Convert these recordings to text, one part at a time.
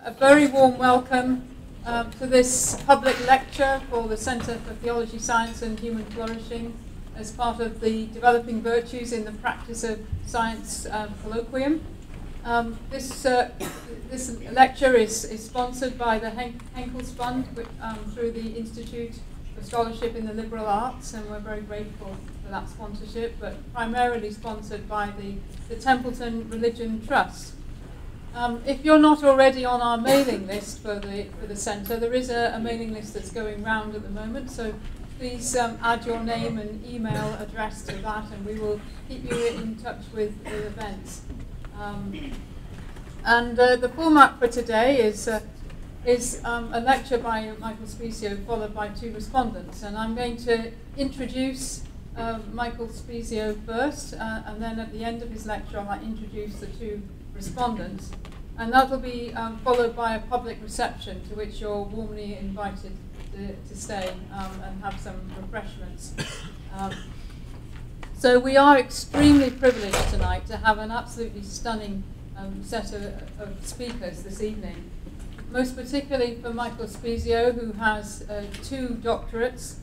A very warm welcome to this public lecture for the Centre for Theology, Science and Human Flourishing as part of the Developing Virtues in the Practice of Science colloquium. This lecture is sponsored by the Henkels Fund through the Institute for Scholarship in the Liberal Arts, and we're very grateful for that sponsorship, but primarily sponsored by the Templeton Religion Trust. If you're not already on our mailing list for the centre, there is a mailing list that's going round at the moment, so please add your name and email address to that, and we will keep you in touch with events. The format for today is a lecture by Michael Spezio followed by two respondents, and I'm going to introduce Michael Spezio first, and then at the end of his lecture I'll introduce the two respondents, and that will be followed by a public reception to which you're warmly invited to stay and have some refreshments. So we are extremely privileged tonight to have an absolutely stunning set of speakers this evening, most particularly for Michael Spezio, who has two doctorates,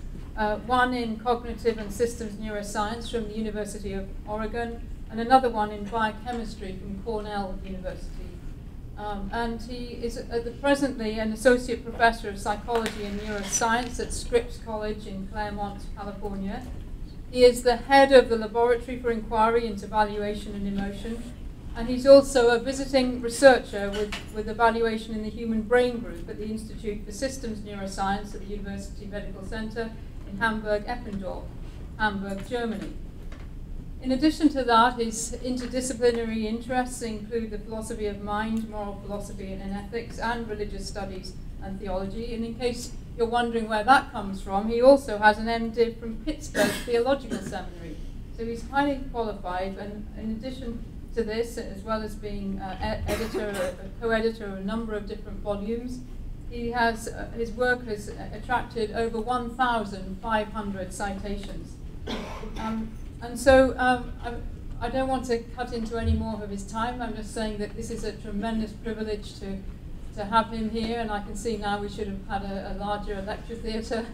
one in cognitive and systems neuroscience from the University of Oregon, and another one in biochemistry from Cornell University. And he is presently an associate professor of psychology and neuroscience at Scripps College in Claremont, California. He is the head of the Laboratory for Inquiry into Valuation and Emotion, and he's also a visiting researcher with evaluation in the Human Brain Group at the Institute for Systems Neuroscience at the University Medical Center in Hamburg-Eppendorf, Hamburg, Germany. In addition to that, his interdisciplinary interests include the philosophy of mind, moral philosophy and ethics, and religious studies and theology. And in case you're wondering where that comes from, he also has an MDiv from Pittsburgh Theological Seminary. So he's highly qualified, and in addition to this, as well as being co-editor of a number of different volumes, he has his work has attracted over 1,500 citations. And so I don't want to cut into any more of his time. I'm just saying that this is a tremendous privilege to have him here, and I can see now we should have had a larger lecture theatre.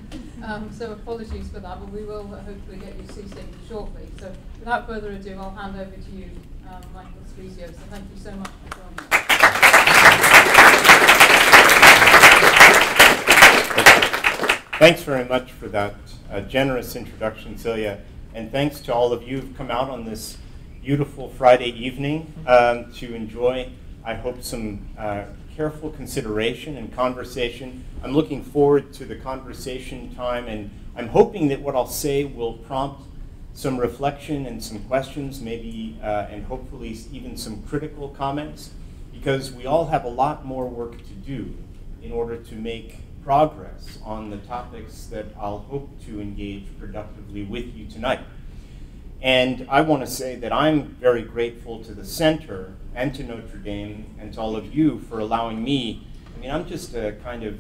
So apologies for that, but we will hopefully get you ceasing shortly. So without further ado, I'll hand over to you, Michael Spezio. So thank you so much for joining us. Thanks very much for that generous introduction, Celia. And thanks to all of you who've come out on this beautiful Friday evening to enjoy, I hope, some careful consideration and conversation. I'm looking forward to the conversation time, and I'm hoping that what I'll say will prompt some reflection and some questions, maybe, and hopefully even some critical comments, because we all have a lot more work to do in order to make progress on the topics that I'll hope to engage productively with you tonight. And I want to say that I'm very grateful to the Center and to Notre Dame and to all of you for allowing me. I mean, I'm just a kind of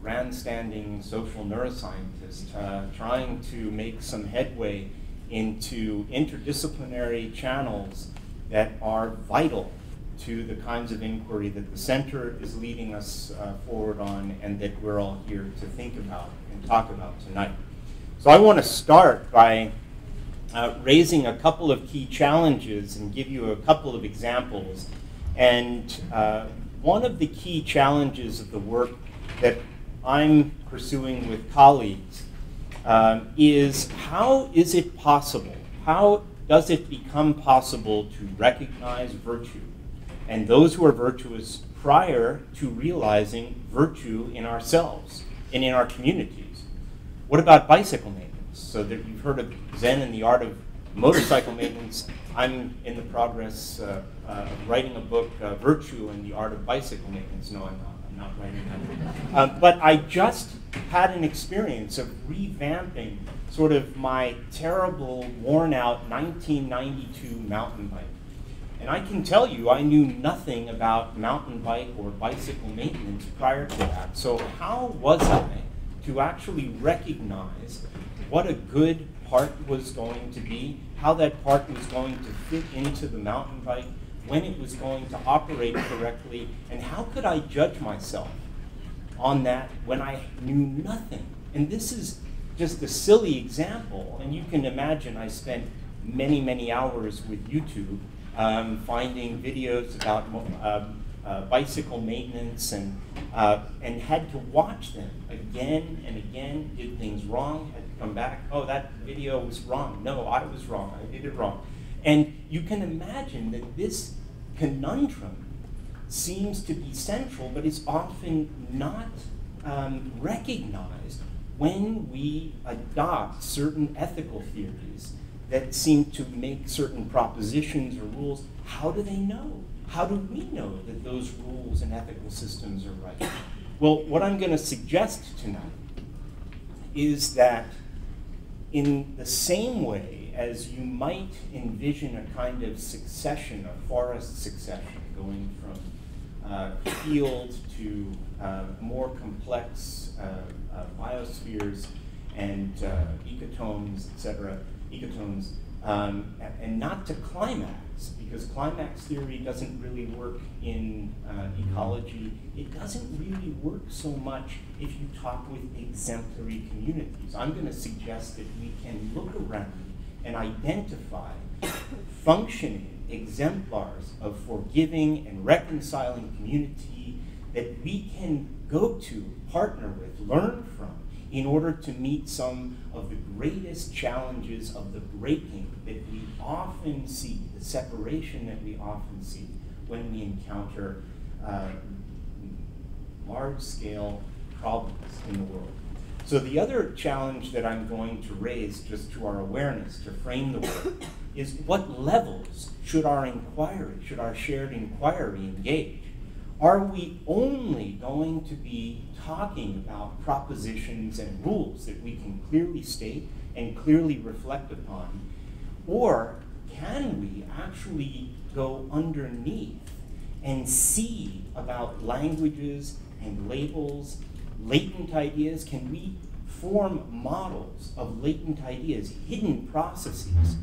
grandstanding social neuroscientist trying to make some headway into interdisciplinary channels that are vital to the kinds of inquiry that the Center is leading us forward on, and that we're all here to think about and talk about tonight. So I want to start by raising a couple of key challenges and give you a couple of examples. And one of the key challenges of the work that I'm pursuing with colleagues is, how is it possible, how does it become possible to recognize virtue and those who are virtuous prior to realizing virtue in ourselves and in our communities? What about bicycle maintenance? So that you've heard of Zen and the art of motorcycle maintenance. I'm in the progress of writing a book, Virtue and the Art of Bicycle Maintenance. No, I'm not writing that. But I just had an experience of revamping sort of my terrible, worn-out 1992 mountain bike. And I can tell you, I knew nothing about mountain bike or bicycle maintenance prior to that. So how was I to actually recognize what a good part was going to be, how that part was going to fit into the mountain bike, when it was going to operate correctly, and how could I judge myself on that when I knew nothing? And this is just a silly example, and you can imagine I spent many, many hours with YouTube finding videos about bicycle maintenance and had to watch them again and again, did things wrong, had to come back, oh, that video was wrong, no, I was wrong, I did it wrong. And you can imagine that this conundrum seems to be central, but is often not recognized when we adopt certain ethical theories that seem to make certain propositions or rules. How do they know? How do we know that those rules and ethical systems are right? Well, what I'm going to suggest tonight is that in the same way as you might envision a kind of succession, a forest succession, going from field to more complex biospheres and ecotomes, etc., ecotones, and not to climax, because climax theory doesn't really work in ecology. It doesn't really work so much if you talk with exemplary communities. I'm going to suggest that we can look around and identify functioning exemplars of forgiving and reconciling community that we can go to, partner with, learn from, in order to meet some of the greatest challenges of the breaking that we often see, the separation that we often see when we encounter large-scale problems in the world. So the other challenge that I'm going to raise, just to our awareness, to frame the work, is what levels should our inquiry, should our shared inquiry engage? Are we only going to be talking about propositions and rules that we can clearly state and clearly reflect upon? Or can we actually go underneath and see about languages and labels, latent ideas? Can we form models of latent ideas, hidden processes,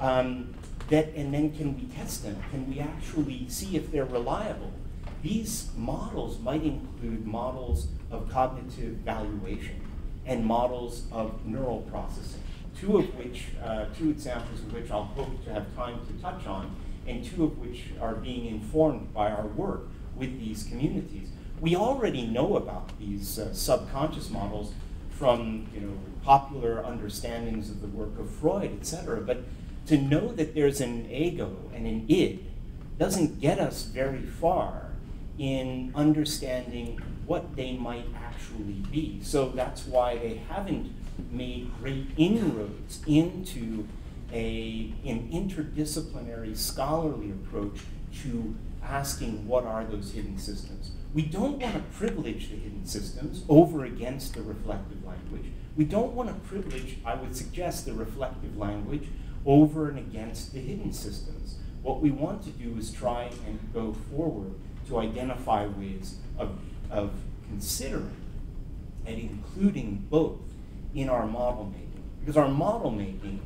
and then can we test them? Can we actually see if they're reliable? These models might include models of cognitive valuation and models of neural processing, two examples of which I'll hope to have time to touch on, and two of which are being informed by our work with these communities. We already know about these subconscious models from popular understandings of the work of Freud, etc. But to know that there's an ego and an id doesn't get us very far in understanding what they might actually be. So that's why they haven't made great inroads into an interdisciplinary scholarly approach to asking what are those hidden systems. We don't want to privilege the hidden systems over against the reflective language. We don't want to privilege, I would suggest, the reflective language over and against the hidden systems. What we want to do is try and go forward to identify ways of considering and including both in our model making. Because our model making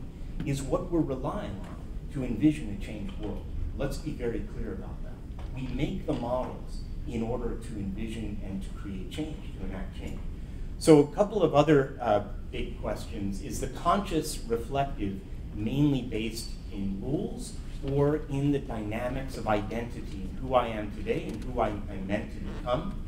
is what we're relying on to envision a changed world. Let's be very clear about that. We make the models in order to envision and to create change, to enact change. So a couple of other big questions. Is the conscious reflective mainly based in rules or in the dynamics of identity and who I am today and who I'm meant to become?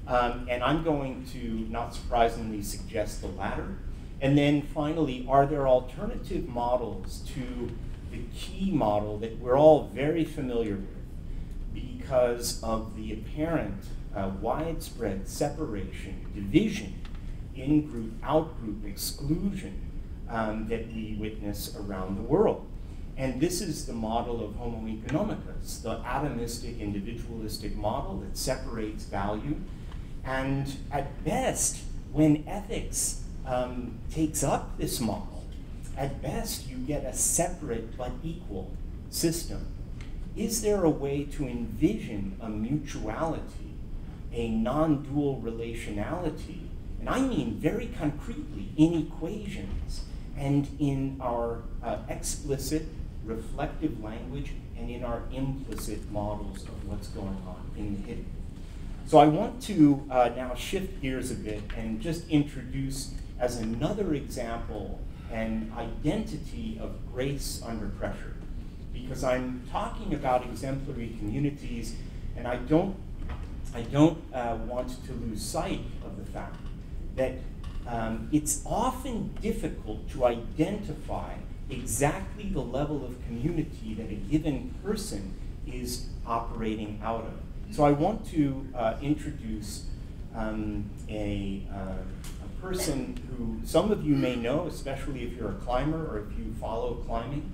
And I'm going to, not surprisingly, suggest the latter. And then finally, are there alternative models to the key model that we're all very familiar with because of the apparent widespread separation, division, in-group, out-group, exclusion that we witness around the world? And this is the model of Homo economicus, the atomistic, individualistic model that separates value. And at best, when ethics takes up this model, at best you get a separate but equal system. Is there a way to envision a mutuality, a non-dual relationality, and I mean very concretely in equations and in our explicit reflective language and in our implicit models of what's going on in the hidden. So I want to now shift gears a bit and just introduce as another example an identity of grace under pressure. Because I'm talking about exemplary communities, and I don't want to lose sight of the fact that it's often difficult to identify exactly the level of community that a given person is operating out of. So I want to introduce a person who some of you may know, especially if you're a climber or if you follow climbing,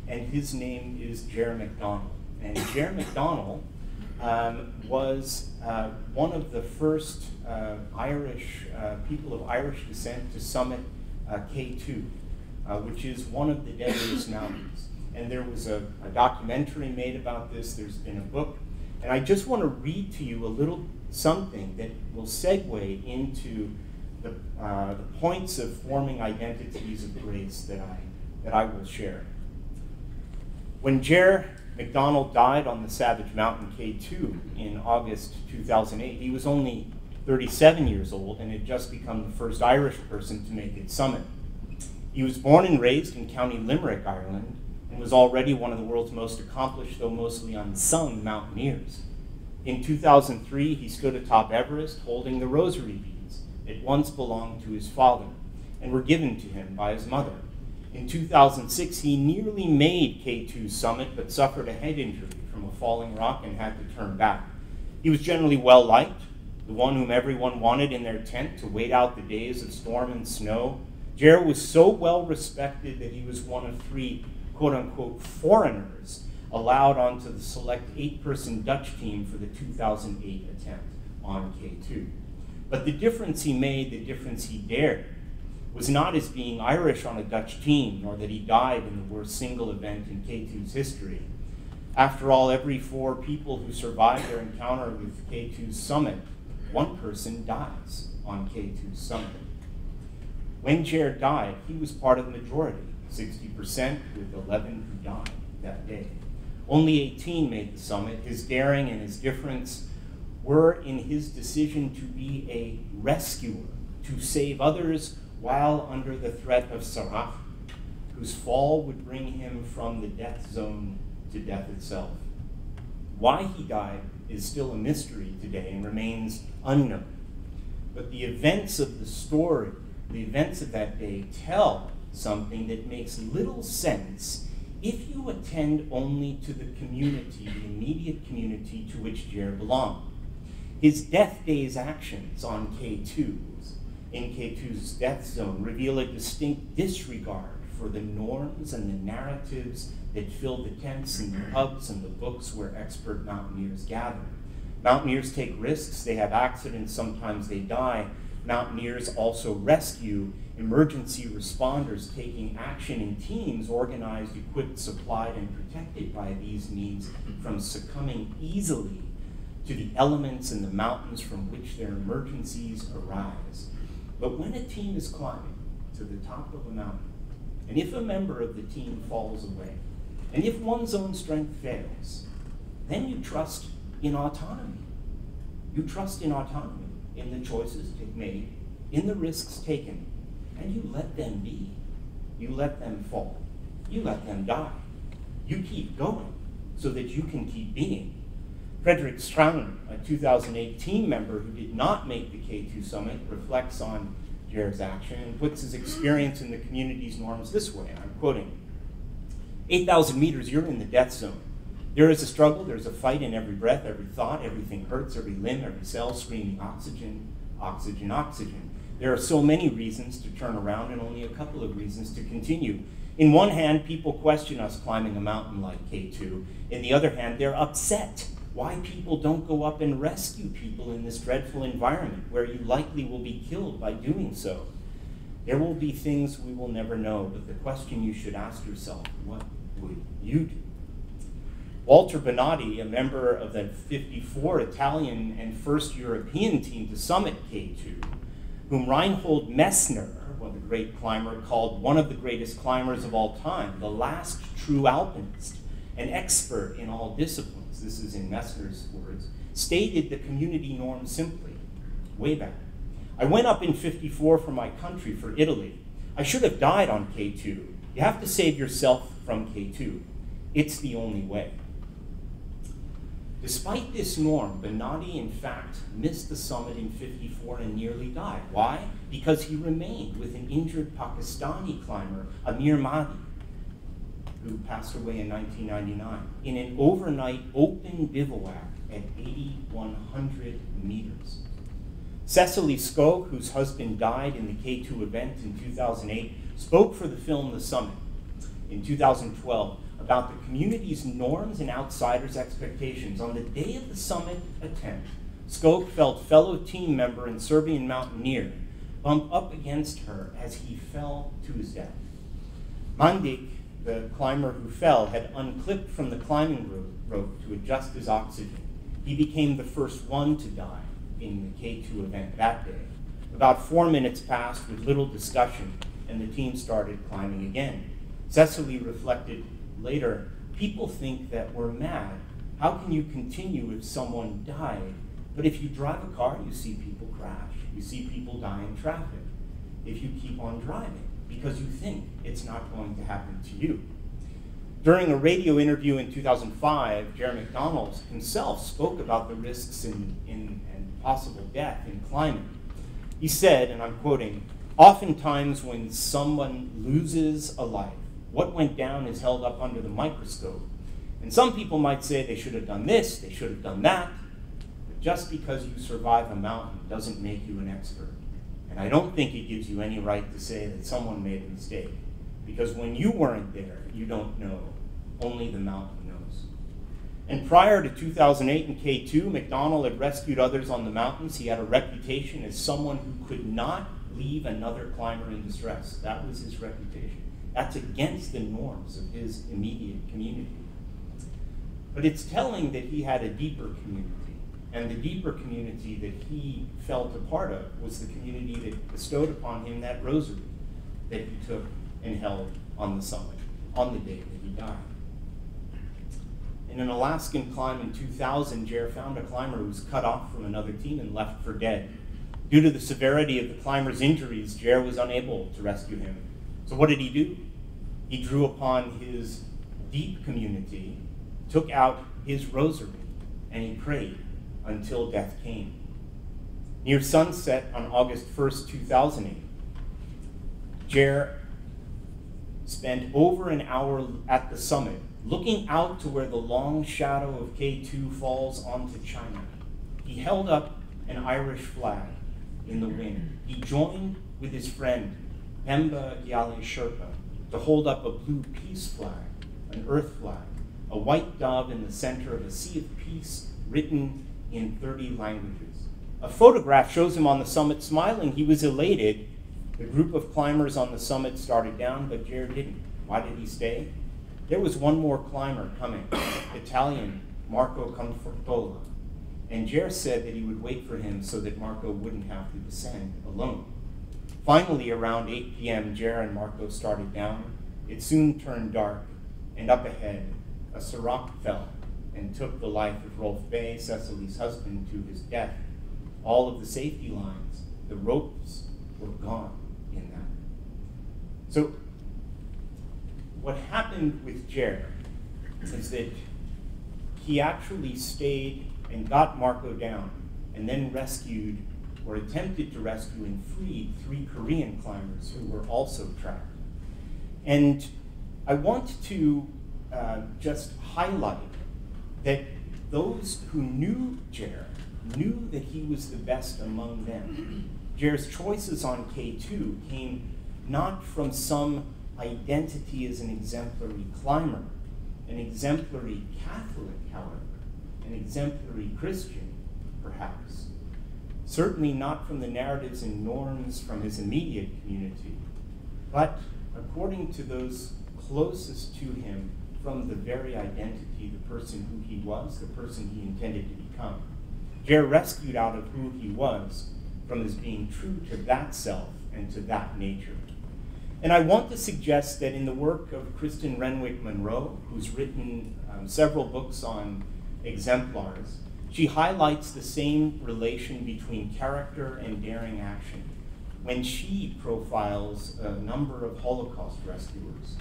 and his name is Ger McDonald. And Ger McDonald was one of the first Irish people of Irish descent to summit K2, which is one of the deadliest mountains. And there was a documentary made about this. There's been a book. And I just want to read to you a little something that will segue into the points of forming identities of grace that I will share. When Ger McDonald died on the Savage Mountain K2 in August 2008, he was only 37 years old and had just become the first Irish person to make its summit. He was born and raised in County Limerick, Ireland, and was already one of the world's most accomplished, though mostly unsung, mountaineers. In 2003, he stood atop Everest holding the rosary beads that once belonged to his father and were given to him by his mother. In 2006, he nearly made K2's summit, but suffered a head injury from a falling rock and had to turn back. He was generally well-liked, the one whom everyone wanted in their tent to wait out the days of storm and snow. Ger was so well-respected that he was one of 3 quote-unquote foreigners allowed onto the select 8-person Dutch team for the 2008 attempt on K2. But the difference he made, the difference he dared, was not his being Irish on a Dutch team, nor that he died in the worst single event in K2's history. After all, every 4 people who survive their encounter with K2's summit, 1 person dies on K2's summit. When Ger died, he was part of the majority, 60%, with 11 who died that day. Only 18 made the summit. His daring and his difference were in his decision to be a rescuer, to save others while under the threat of Sirach, whose fall would bring him from the death zone to death itself. Why he died is still a mystery today and remains unknown. But the events of the story, the events of that day, tell something that makes little sense if you attend only to the community, the immediate community to which Ger belonged. His death day's actions on K2's, in K2's death zone, reveal a distinct disregard for the norms and the narratives that fill the tents and the pubs and the books where expert mountaineers gather. Mountaineers take risks, they have accidents, sometimes they die. Mountaineers also rescue emergency responders taking action in teams organized, equipped, supplied, and protected by these means from succumbing easily to the elements in the mountains from which their emergencies arise. But when a team is climbing to the top of a mountain, and if a member of the team falls away, and if one's own strength fails, then you trust in autonomy. You trust in autonomy, in the choices made, in the risks taken, and you let them be. You let them fall. You let them die. You keep going so that you can keep being. Frederick Strauner, a 2008 team member who did not make the K2 summit, reflects on Ger's action and puts his experience in the community's norms this way, and I'm quoting, 8,000 meters, you're in the death zone. There is a struggle, there's a fight in every breath, every thought, everything hurts, every limb, every cell screaming oxygen, oxygen, oxygen. There are so many reasons to turn around and only a couple of reasons to continue. In one hand, people question us climbing a mountain like K2. In the other hand, they're upset why people don't go up and rescue people in this dreadful environment where you likely will be killed by doing so. There will be things we will never know, but the question you should ask yourself, what would you do? Walter Bonatti, a member of the 54 Italian and first European team to summit K2, whom Reinhold Messner, one of the great climber, called one of the greatest climbers of all time, the last true alpinist, an expert in all disciplines, this is in Messner's words, stated the community norm simply, way back. I went up in '54 for my country, for Italy. I should have died on K2. You have to save yourself from K2. It's the only way. Despite this norm, Bennati, in fact, missed the summit in '54 and nearly died. Why? Because he remained with an injured Pakistani climber, Amir Mahdi, who passed away in 1999, in an overnight open bivouac at 8,100 meters. Cecily Skog, whose husband died in the K2 event in 2008, spoke for the film The Summit in 2012 about the community's norms and outsiders' expectations. On the day of the summit attempt, Skog felt fellow team member and Serbian mountaineer bump up against her as he fell to his death. Mandik, the climber who fell, had unclipped from the climbing rope to adjust his oxygen. He became the first one to die in the K2 event that day. About 4 minutes passed with little discussion, and the team started climbing again. Cecily reflected later, people think that we're mad. How can you continue if someone died? But if you drive a car, you see people crash. You see people die in traffic. If you keep on driving, because you think it's not going to happen to you. During a radio interview in 2005, Jerry McDonald himself spoke about the risks and possible death in climbing. He said, and I'm quoting, "Oftentimes when someone loses a life, what went down is held up under the microscope. And some people might say they should have done this, they should have done that, but just because you survive a mountain doesn't make you an expert. And I don't think it gives you any right to say that someone made a mistake, because when you weren't there, you don't know. Only the mountain knows." And prior to 2008 in K2, McDonald had rescued others on the mountains. He had a reputation as someone who could not leave another climber in distress. That was his reputation. That's against the norms of his immediate community. But it's telling that he had a deeper community. And the deeper community that he felt a part of was the community that bestowed upon him that rosary that he took and held on the summit on the day that he died. In an Alaskan climb in 2000, Jer found a climber who was cut off from another team and left for dead. Due to the severity of the climber's injuries, Jer was unable to rescue him. So what did he do? He drew upon his deep community, took out his rosary, and he prayed until death came. Near sunset on August 1st, 2008, Jer spent over an hour at the summit, looking out to where the long shadow of K2 falls onto China. He held up an Irish flag in the wind. He joined with his friend, Pemba Gyale Sherpa, to hold up a blue peace flag, an earth flag, a white dove in the center of a sea of peace written in 30 languages. A photograph shows him on the summit smiling. He was elated. The group of climbers on the summit started down, but Jer didn't. Why did he stay? There was one more climber coming, Italian Marco Confortola, and Jer said that he would wait for him so that Marco wouldn't have to descend alone. Finally, around 8 p.m., Jer and Marco started down. It soon turned dark, and up ahead, a Sirach fell and took the life of Rolf Bay, Cecily's husband, to his death. All of the safety lines, the ropes, were gone in that. So what happened with Jer is that he actually stayed and got Marco down and then rescued or attempted to rescue and freed 3 Korean climbers who were also trapped. And I want to just highlight that those who knew Jer knew that he was the best among them. Jer's choices on K2 came not from some identity as an exemplary climber, an exemplary Catholic, however, an exemplary Christian, perhaps. Certainly not from the narratives and norms from his immediate community, but according to those closest to him, from the very identity, the person who he was, the person he intended to become. Jer rescued out of who he was from his being true to that self and to that nature. And I want to suggest that in the work of Kristen Renwick Monroe, who's written several books on exemplars, she highlights the same relation between character and daring action when she profiles a number of Holocaust rescuers.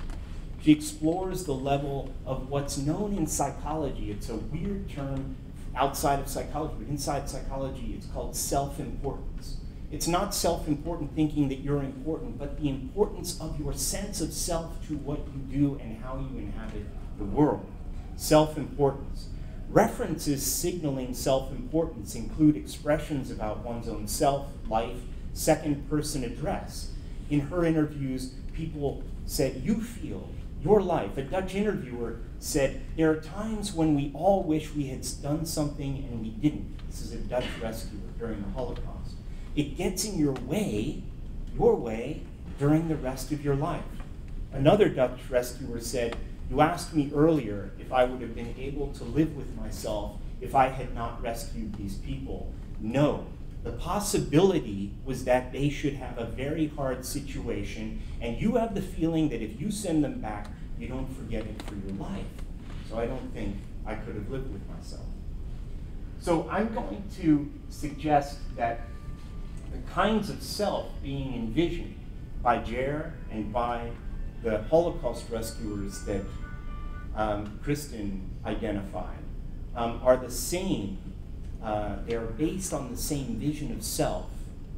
She explores the level of what's known in psychology. It's a weird term outside of psychology, but inside psychology it's called self-importance. It's not self-important thinking that you're important, but the importance of your sense of self to what you do and how you inhabit the world. Self-importance. References signaling self-importance include expressions about one's own self, life, second-person address. In her interviews, people said, "You feel, your life." A Dutch interviewer said, "There are times when we all wish we had done something and we didn't." This is a Dutch rescuer during the Holocaust. It gets in your way, during the rest of your life. Another Dutch rescuer said, "You asked me earlier if I would have been able to live with myself if I had not rescued these people. No. The possibility was that they should have a very hard situation, and you have the feeling that if you send them back, you don't forget it for your life. So I don't think I could have lived with myself." So I'm going to suggest that the kinds of self being envisioned by Ger and by the Holocaust rescuers that Kristen identified are the same. They're based on the same vision of self,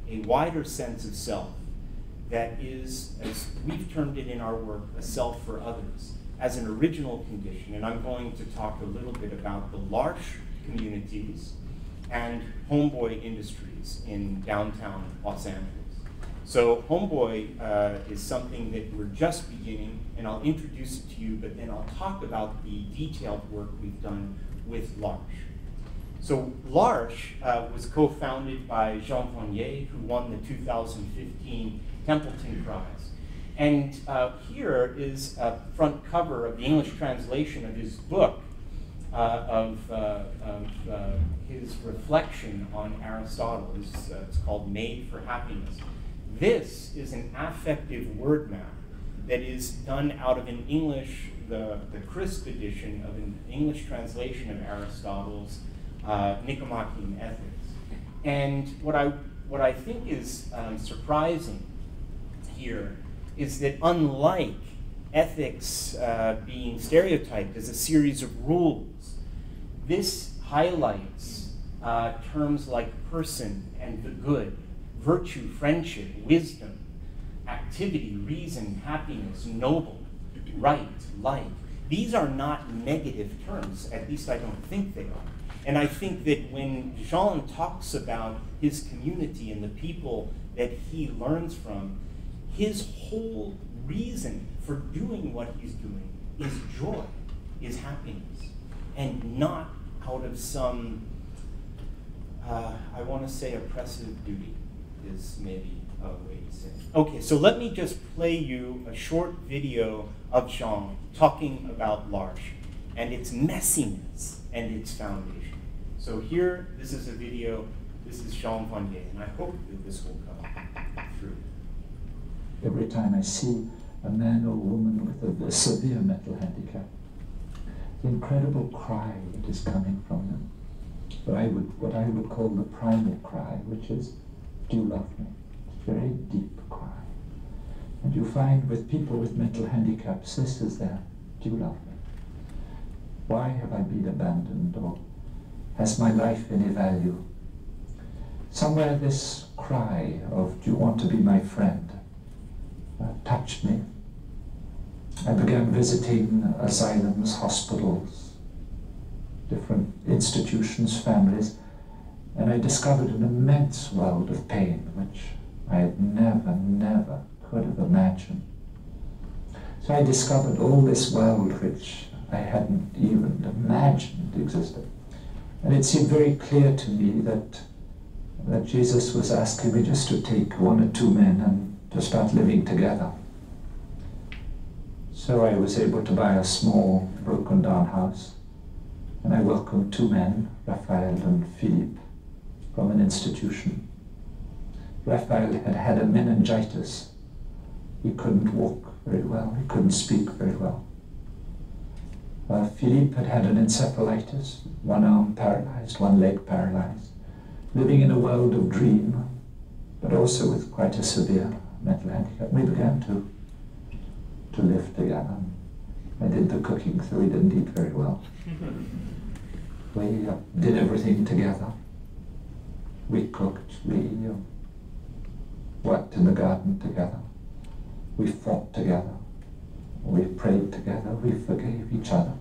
a wider sense of self that is, as we've termed it in our work, a self for others, as an original condition. And I'm going to talk a little bit about the L'Arche communities and Homeboy Industries in downtown Los Angeles. So Homeboy is something that we're just beginning, and I'll introduce it to you, but then I'll talk about the detailed work we've done with L'Arche. So L'Arche was co-founded by Jean Vanier, who won the 2015 Templeton Prize. And here is a front cover of the English translation of his book, of his reflection on Aristotle. It's called Made for Happiness. This is an affective word map that is done out of an English, the crisp edition of an English translation of Aristotle's Nicomachean Ethics. And what I think is surprising here is that unlike ethics being stereotyped as a series of rules, this highlights terms like person and the good, virtue, friendship, wisdom, activity, reason, happiness, noble, right, like. These are not negative terms, at least I don't think they are. And I think that when Jean talks about his community and the people that he learns from, his whole reason for doing what he's doing is joy, is happiness, and not out of some, I want to say oppressive duty is maybe a way to say it. Okay, so let me just play you a short video of Jean talking about L'Arche and its messiness and its foundation. So here, this is a video, this is Jean Vanier, and I hope that this will come through. Every time I see a man or woman with a severe mental handicap, the incredible cry that is coming from them, what I would call the primal cry, which is, "Do you love me?" It's a very deep cry. And you find with people with mental handicaps, this is their, "Do you love me? Why have I been abandoned?" Or has my life any value? Somewhere this cry of, "Do you want to be my friend?" touched me. I began visiting asylums, hospitals, different institutions, families, and I discovered an immense world of pain which I had never could have imagined. So I discovered all this world which I hadn't even imagined existed. And it seemed very clear to me that Jesus was asking me just to take one or two men and to start living together. So I was able to buy a small, broken down house, and I welcomed two men, Raphael and Philippe, from an institution. Raphael had had a meningitis He couldn't walk very well. He couldn't speak very well. Philippe had had an encephalitis, one arm paralyzed, one leg paralyzed, living in a world of dream, but also with quite a severe mental handicap. We began to live together. I did the cooking, so we didn't eat very well. We did everything together. We cooked, we worked in the garden together. We fought together. We prayed together. We forgave each other.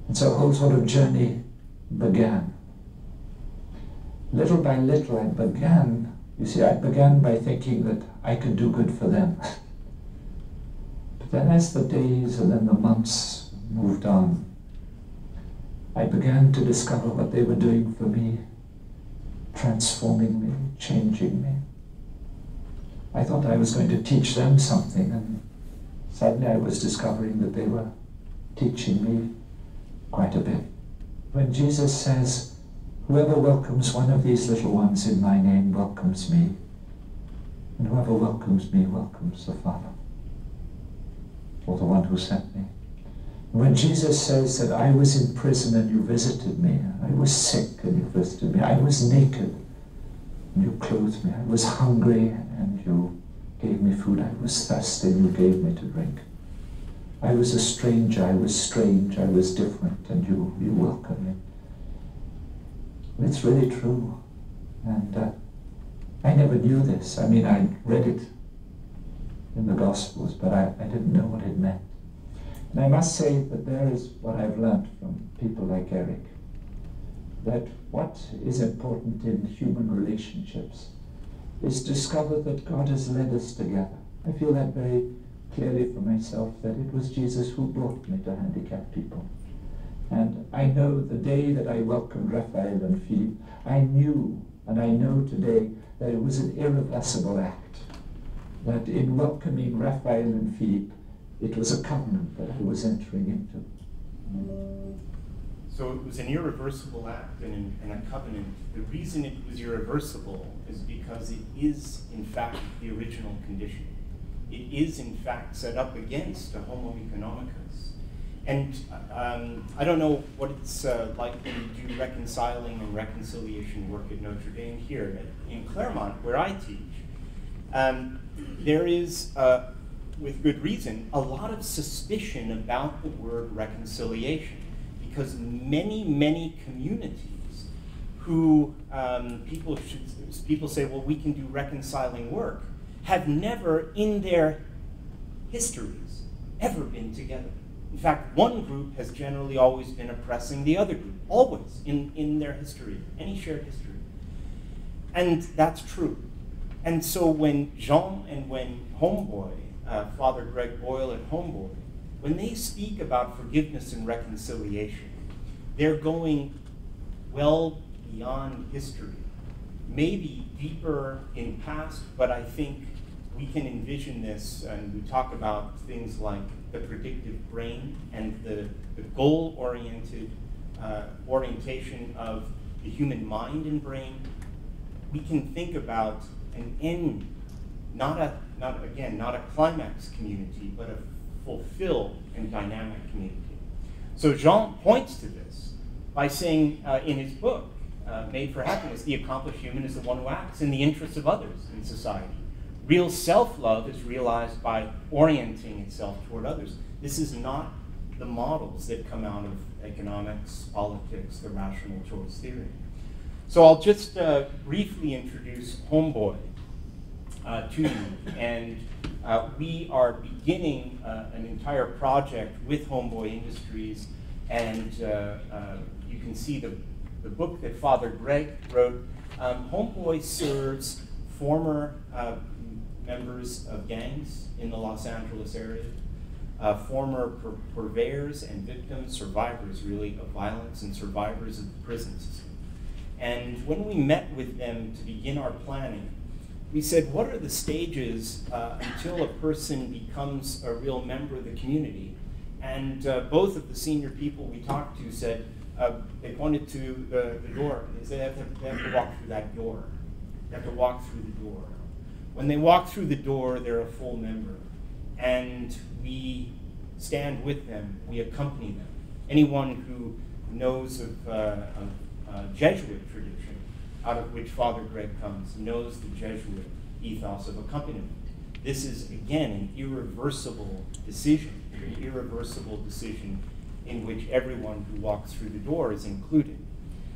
And so a whole sort of journey began. Little by little I began by thinking that I could do good for them. But then as the days and then the months moved on, I began to discover what they were doing for me, transforming me, changing me. I thought I was going to teach them something, and suddenly I was discovering that they were teaching me quite a bit. When Jesus says, "Whoever welcomes one of these little ones in my name welcomes me, and whoever welcomes me welcomes the Father, or the one who sent me." When Jesus says that I was in prison and you visited me, I was sick and you visited me, I was naked and you clothed me, I was hungry and you gave me food, I was thirsty and you gave me to drink. I was a stranger, I was strange, I was different, and you welcomed me. It's really true. And I never knew this. I mean, I read it in the Gospels, but I didn't know what it meant. And I must say that there is what I've learned from people like Eric, that what is important in human relationships is discover that God has led us together. I feel that very clearly for myself, that it was Jesus who brought me to handicapped people. And I know the day that I welcomed Raphael and Philippe, I knew, and I know today, that it was an irreversible act. That in welcoming Raphael and Philippe, it was a covenant that I was entering into. So it was an irreversible act and a covenant. The reason it was irreversible is because it is, in fact, the original condition. It is, in fact, set up against a homo economicus. And I don't know what it's like when you do reconciling and reconciliation work at Notre Dame here. In Claremont, where I teach, there is, with good reason, a lot of suspicion about the word reconciliation, because many communities who people say, well, we can do reconciling work, have never in their histories ever been together. In fact, one group has generally always been oppressing the other group, always in their history, any shared history. And that's true. And so when Jean and when Homeboy, Father Greg Boyle at Homeboy, when they speak about forgiveness and reconciliation, they're going well beyond history, maybe deeper in past, but I think we can envision this, and we talk about things like the predictive brain and the goal-oriented orientation of the human mind and brain. We can think about an end, not a climax community, but a fulfilled and dynamic community. So Jean points to this by saying in his book, Made for Happiness, the accomplished human is the one who acts in the interests of others in society. Real self-love is realized by orienting itself toward others. This is not the models that come out of economics, politics, the rational choice theory. So I'll just briefly introduce Homeboy to you. And we are beginning an entire project with Homeboy Industries. And you can see the book that Father Greg wrote. Homeboy serves former members of gangs in the Los Angeles area, former purveyors and victims, survivors really of violence, and survivors of the prison system. And when we met with them to begin our planning, we said, what are the stages until a person becomes a real member of the community? And both of the senior people we talked to said they pointed to the door. They said they have to walk through that door. They have to walk through the door. When they walk through the door, they're a full member, and we stand with them, we accompany them. Anyone who knows of Jesuit tradition, out of which Father Greg comes, knows the Jesuit ethos of accompaniment. This is, again, an irreversible decision in which everyone who walks through the door is included.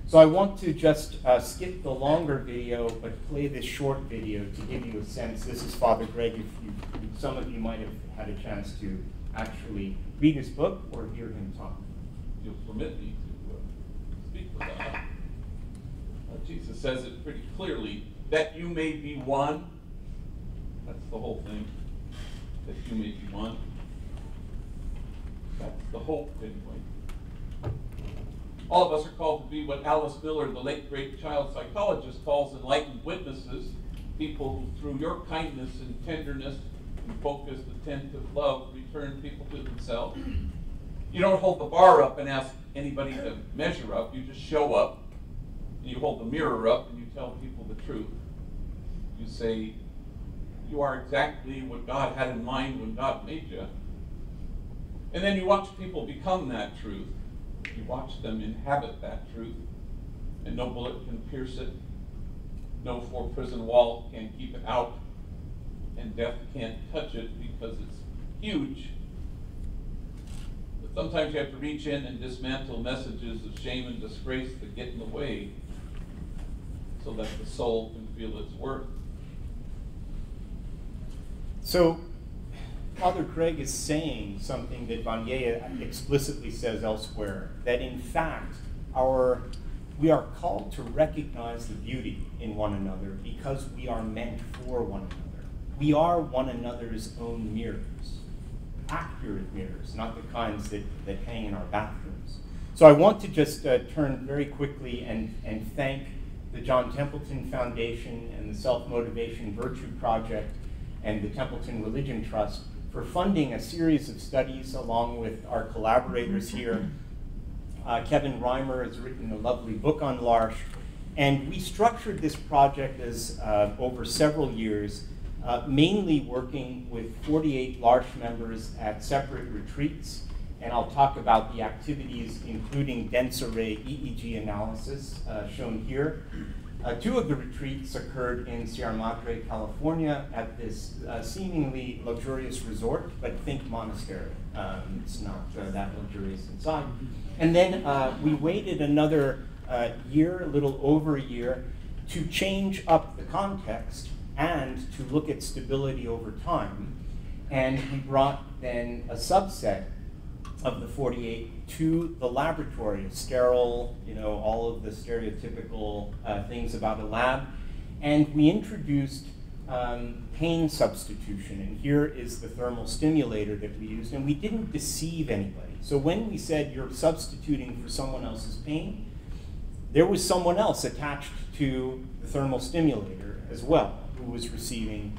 So I want to just skip the longer video, but play this short video to give you a sense. This is Father Greg. Some of you might have had a chance to actually read his book or hear him talk. You'll permit me to speak with that. Jesus says it pretty clearly, that you may be one. That's the whole thing. That you may be one. That's the hope, anyway. All of us are called to be what Alice Miller, the late great child psychologist, calls enlightened witnesses, people who through your kindness and tenderness and focused, attentive love return people to themselves. You don't hold the bar up and ask anybody to measure up. You just show up, and you hold the mirror up, and you tell people the truth. You say, you are exactly what God had in mind when God made you. And then you watch people become that truth. You watch them inhabit that truth, and no bullet can pierce it. No four-prison wall can keep it out, and death can't touch it because it's huge. But sometimes you have to reach in and dismantle messages of shame and disgrace that get in the way so that the soul can feel its worth. So Father Greg is saying something that Vanier explicitly says elsewhere, that in fact we are called to recognize the beauty in one another because we are meant for one another. We are one another's own mirrors, accurate mirrors, not the kinds that hang in our bathrooms. So I want to just turn very quickly and thank the John Templeton Foundation and the Self-Motivation Virtue Project and the Templeton Religion Trust for funding a series of studies along with our collaborators here. Kevin Reimer has written a lovely book on L'Arche, and we structured this project as over several years, mainly working with 48 L'Arche members at separate retreats, and I'll talk about the activities including dense array EEG analysis shown here. Two of the retreats occurred in Sierra Madre, California, at this seemingly luxurious resort, but think monastery. It's not that luxurious inside. And then we waited another year, a little over a year, to change up the context and to look at stability over time. And we brought then a subset of the 48 to the laboratory, sterile, all of the stereotypical things about a lab. And we introduced pain substitution. And here is the thermal stimulator that we used. And we didn't deceive anybody. So when we said you're substituting for someone else's pain, there was someone else attached to the thermal stimulator as well who was receiving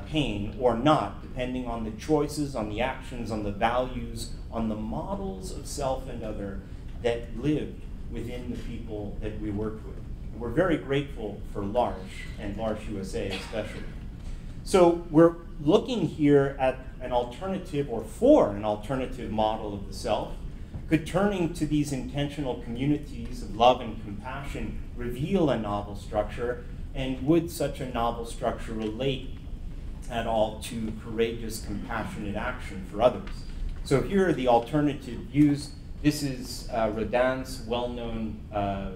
pain or not, depending on the choices, on the actions, on the values, on the models of self and other that lived within the people that we worked with. And we're very grateful for L'Arche and L'Arche USA especially. So we're looking here at an alternative, or for an alternative model of the self. Could turning to these intentional communities of love and compassion reveal a novel structure, and would such a novel structure relate at all to courageous, compassionate action for others? So here are the alternative views. This is Rodin's well-known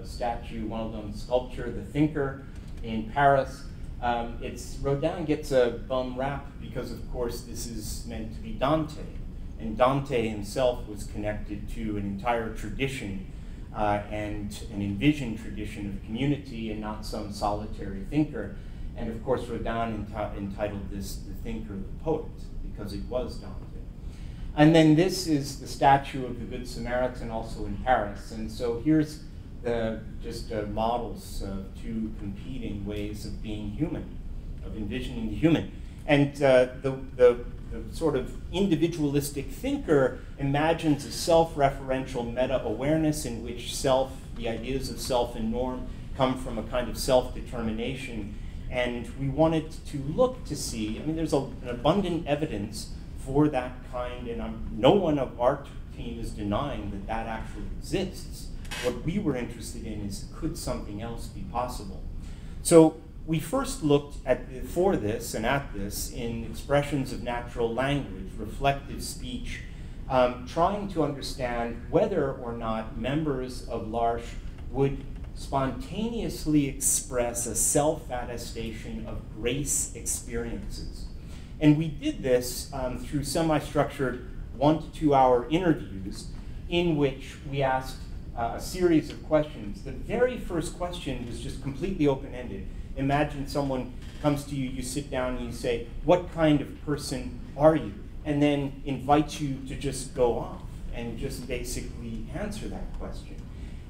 statue, well-known sculpture, The Thinker, in Paris. Rodin gets a bum rap because, of course, this is meant to be Dante. And Dante himself was connected to an entire tradition and an envisioned tradition of community and not some solitary thinker. And of course, Rodin entitled this The Thinker, the Poet, because it was Dante. And then this is the statue of the Good Samaritan, also in Paris. And so here's just models of two competing ways of being human, of envisioning the human. And the sort of individualistic thinker imagines a self-referential meta-awareness in which the ideas of self and norm come from a kind of self-determination. And we wanted to look to see, I mean, there's an abundant evidence for that kind, and no one of our team is denying that that actually exists. What we were interested in is, could something else be possible? So we first looked for this in expressions of natural language, reflective speech, trying to understand whether or not members of L'Arche would spontaneously express a self-attestation of grace experiences. And we did this through semi-structured 1 to 2 hour interviews in which we asked a series of questions. The very first question was just completely open-ended. Imagine someone comes to you, you sit down and you say, what kind of person are you? And then invites you to just go off and just basically answer that question.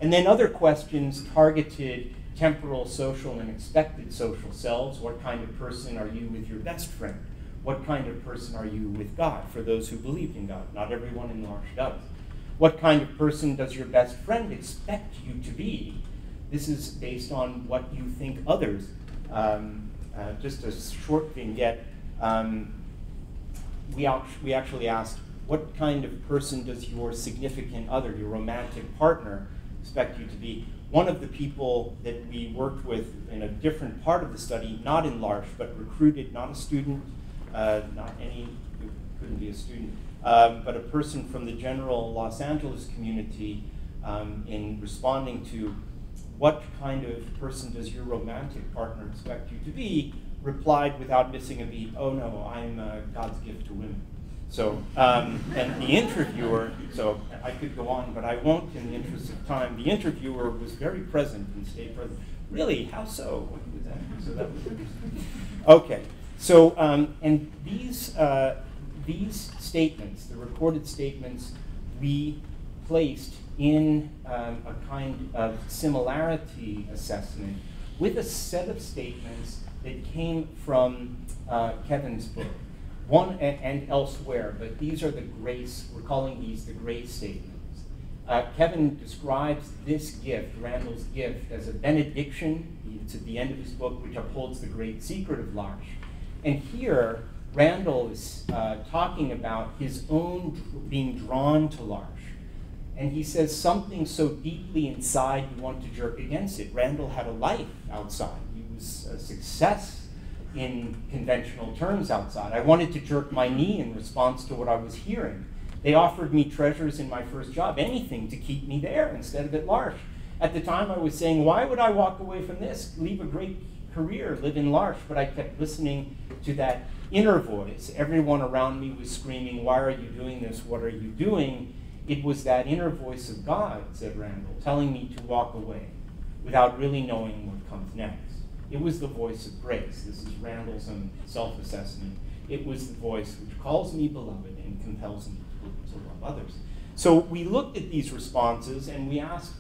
And then other questions targeted temporal, social, and expected social selves. What kind of person are you with your best friend? What kind of person are you with God, for those who believed in God? Not everyone in L'Arche does. What kind of person does your best friend expect you to be? This is based on what you think others. Just a short vignette. We actually asked, what kind of person does your significant other, your romantic partner, expect you to be? One of the people that we worked with in a different part of the study, not in L'Arche, but recruited, not a student, couldn't be a student, but a person from the general Los Angeles community, in responding to what kind of person does your romantic partner expect you to be, replied without missing a beat, oh no, I'm God's gift to women. So, and the interviewer, so I could go on, but I won't in the interest of time. The interviewer was very present and stayed present. Really, how so? What was that? So that was interesting. Okay, so, and these statements, the recorded statements, we placed in a kind of similarity assessment with a set of statements that came from Kevin's book. One and elsewhere, but these are the grace, we're calling these the grace statements. Kevin describes this gift, Randall's gift, as a benediction. It's at the end of his book, which upholds the great secret of L'Arche. And here, Randall is talking about his own being drawn to L'Arche. And he says something so deeply inside you want to jerk against it. Randall had a life outside. He was a success in conventional terms outside. I wanted to jerk my knee in response to what I was hearing. They offered me treasures in my first job, anything to keep me there instead of at L'Arche. At the time I was saying, why would I walk away from this, leave a great career, live in L'Arche? But I kept listening to that inner voice. Everyone around me was screaming, why are you doing this? What are you doing? It was that inner voice of God, said Randall, telling me to walk away without really knowing what comes next. It was the voice of grace. This is Randall's own self-assessment. It was the voice which calls me beloved and compels me to love others. So we looked at these responses and we asked,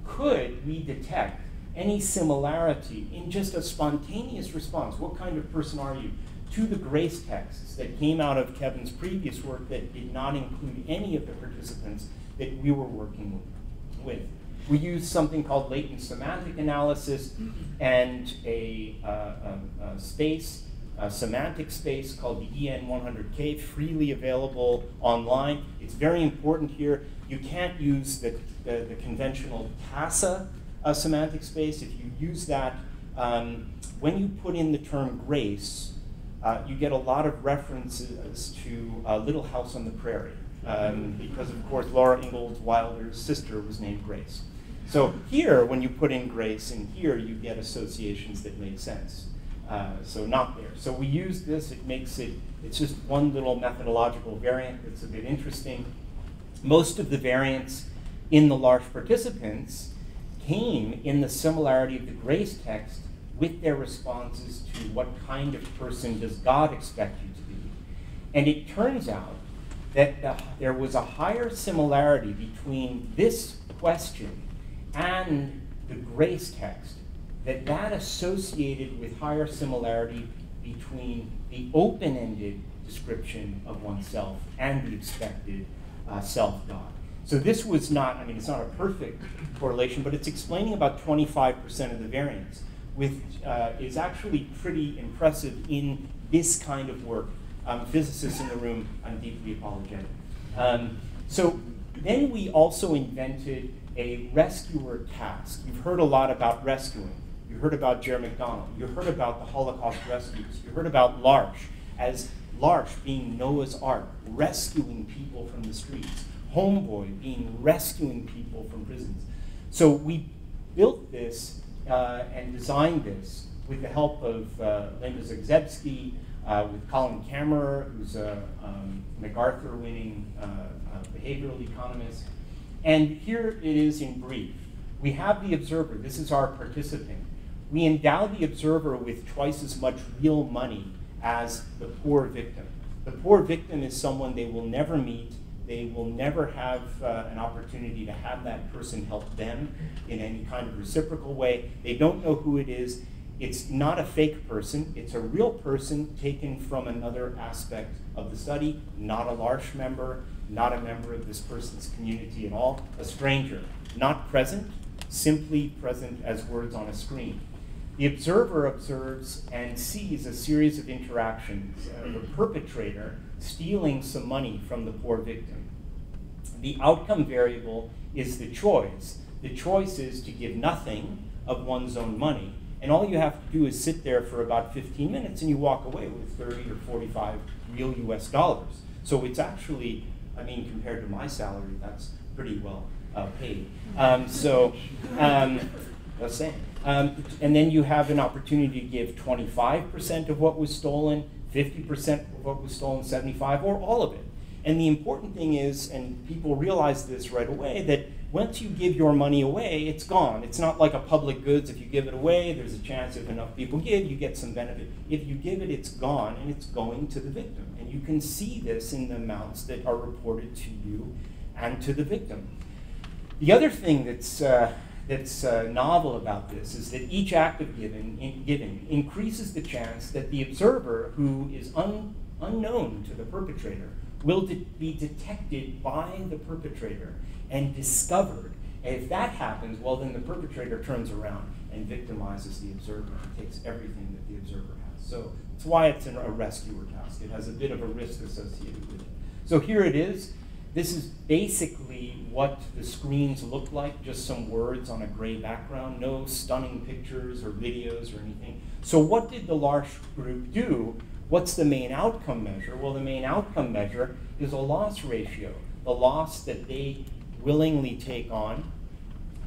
could we detect any similarity in just a spontaneous response? What kind of person are you? To the grace texts that came out of Kevin's previous work that did not include any of the participants that we were working with. We used something called latent semantic analysis and a semantic space called the EN100K, freely available online. It's very important here. You can't use the conventional TASA semantic space. If you use that, when you put in the term grace, you get a lot of references to Little House on the Prairie, because of course Laura Ingalls Wilder's sister was named Grace. So here, when you put in grace, and here you get associations that make sense. So not there. So we use this, it's just one little methodological variant that's a bit interesting. Most of the variants in the L'Arche participants came in the similarity of the grace text with their responses to what kind of person does God expect you to be. And it turns out that there was a higher similarity between this question and the grace text, that associated with higher similarity between the open-ended description of oneself and the expected self-God. So this was not, it's not a perfect correlation, but it's explaining about 25% of the variance. is actually pretty impressive in this kind of work. Physicists in the room, I'm deeply apologetic. So then we also invented a rescuer task. You've heard a lot about rescuing. You heard about Jerry McDonald. You heard about the Holocaust rescues. You heard about L'Arche, as L'Arche being Noah's Ark, rescuing people from the streets. Homeboy being rescuing people from prisons. So we built this and designed this with the help of Linda Zagzebski, with Colin Kammerer, who's a MacArthur-winning behavioral economist. And here it is in brief. We have the observer. This is our participant. We endow the observer with twice as much real money as the poor victim. The poor victim is someone they will never meet. They will never have an opportunity to have that person help them in any kind of reciprocal way. They don't know who it is. It's not a fake person. It's a real person taken from another aspect of the study, not a L'Arche member, not a member of this person's community at all, a stranger, not present, simply present as words on a screen. The observer observes and sees a series of interactions, the perpetrator stealing some money from the poor victim. The outcome variable is the choice. The choice is to give nothing of one's own money, and all you have to do is sit there for about 15 minutes and you walk away with 30 or 45 real US dollars. So it's actually, I mean, compared to my salary, that's pretty well paid. Let's say. And then you have an opportunity to give 25% of what was stolen, 50% of what was stolen, 75%, or all of it. And the important thing is, and people realize this right away, that once you give your money away, it's gone. It's not like a public goods. If you give it away, there's a chance if enough people give, you get some benefit. If you give it, it's gone, and it's going to the victim. And you can see this in the amounts that are reported to you and to the victim. The other thing that's novel about this is that each act of giving increases the chance that the observer, who is unknown to the perpetrator, will be detected by the perpetrator and discovered. And if that happens, well, then the perpetrator turns around and victimizes the observer and takes everything that the observer has. So that's why it's a rescuer task. It has a bit of a risk associated with it. So here it is. This is basically what the screens look like, just some words on a gray background, no stunning pictures or videos or anything. So what did the L'Arche group do? What's the main outcome measure? Well, the main outcome measure is a loss ratio, the loss that they willingly take on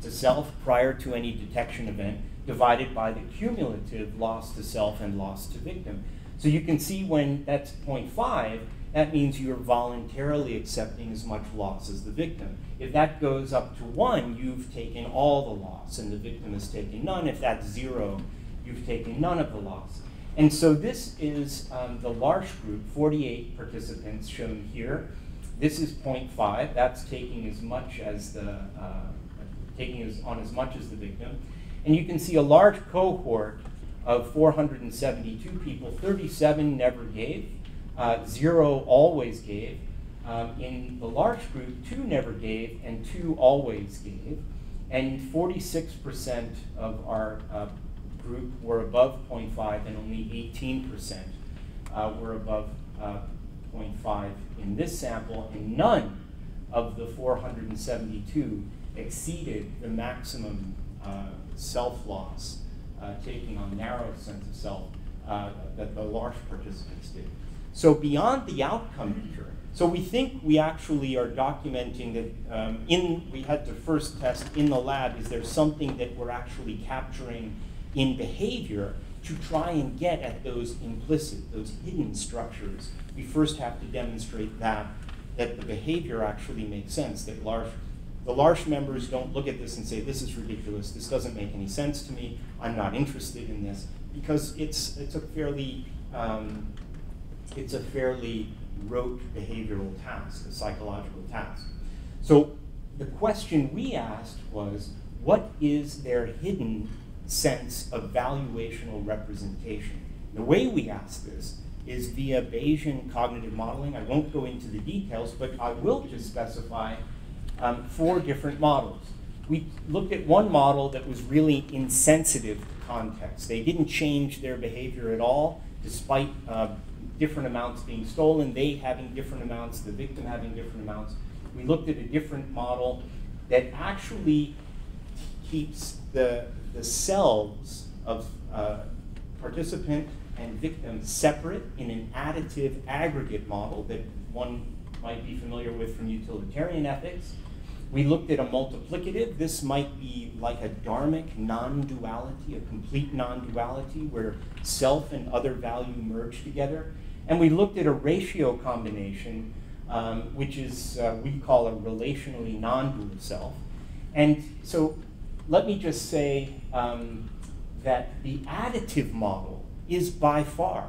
to self prior to any detection event, divided by the cumulative loss to self and loss to victim. So you can see when that's 0.5, that means you're voluntarily accepting as much loss as the victim. If that goes up to 1, you've taken all the loss and the victim has taken none. If that's 0, you've taken none of the loss. And so this is the L'Arche group, 48 participants shown here. This is 0.5. That's taking as much as the on as much as the victim. And you can see a large cohort of 472 people. 37 never gave. 0 always gave. In the L'Arche group, 2 never gave and 2 always gave. And 46% of our group were above 0.5 and only 18% were above 0.5 in this sample, and none of the 472 exceeded the maximum self-loss taking on narrow sense of self that the L'Arche participants did. So beyond the outcome measure, so we think we actually are documenting that we had to first test in the lab, is there something that we're actually capturing in behavior to try and get at those implicit, those hidden structures. We first have to demonstrate that the behavior actually makes sense, that the L'Arche members don't look at this and say, this is ridiculous, this doesn't make any sense to me, I'm not interested in this, because it's a fairly rote behavioral task, a psychological task. So the question we asked was, what is their hidden sense of valuational representation? The way we asked this is via Bayesian cognitive modeling. I won't go into the details, but I will just specify 4 different models. We looked at one model that was really insensitive context. They didn't change their behavior at all, despite different amounts being stolen, they having different amounts, the victim having different amounts. We looked at a different model that actually keeps the selves of participant and victim separate in an additive aggregate model that one might be familiar with from utilitarian ethics. We looked at a multiplicative. This might be like a dharmic non-duality, a complete non-duality where self and other value merge together. And we looked at a ratio combination, which is, we call a relationally non-dual self. And so let me just say that the additive model is by far,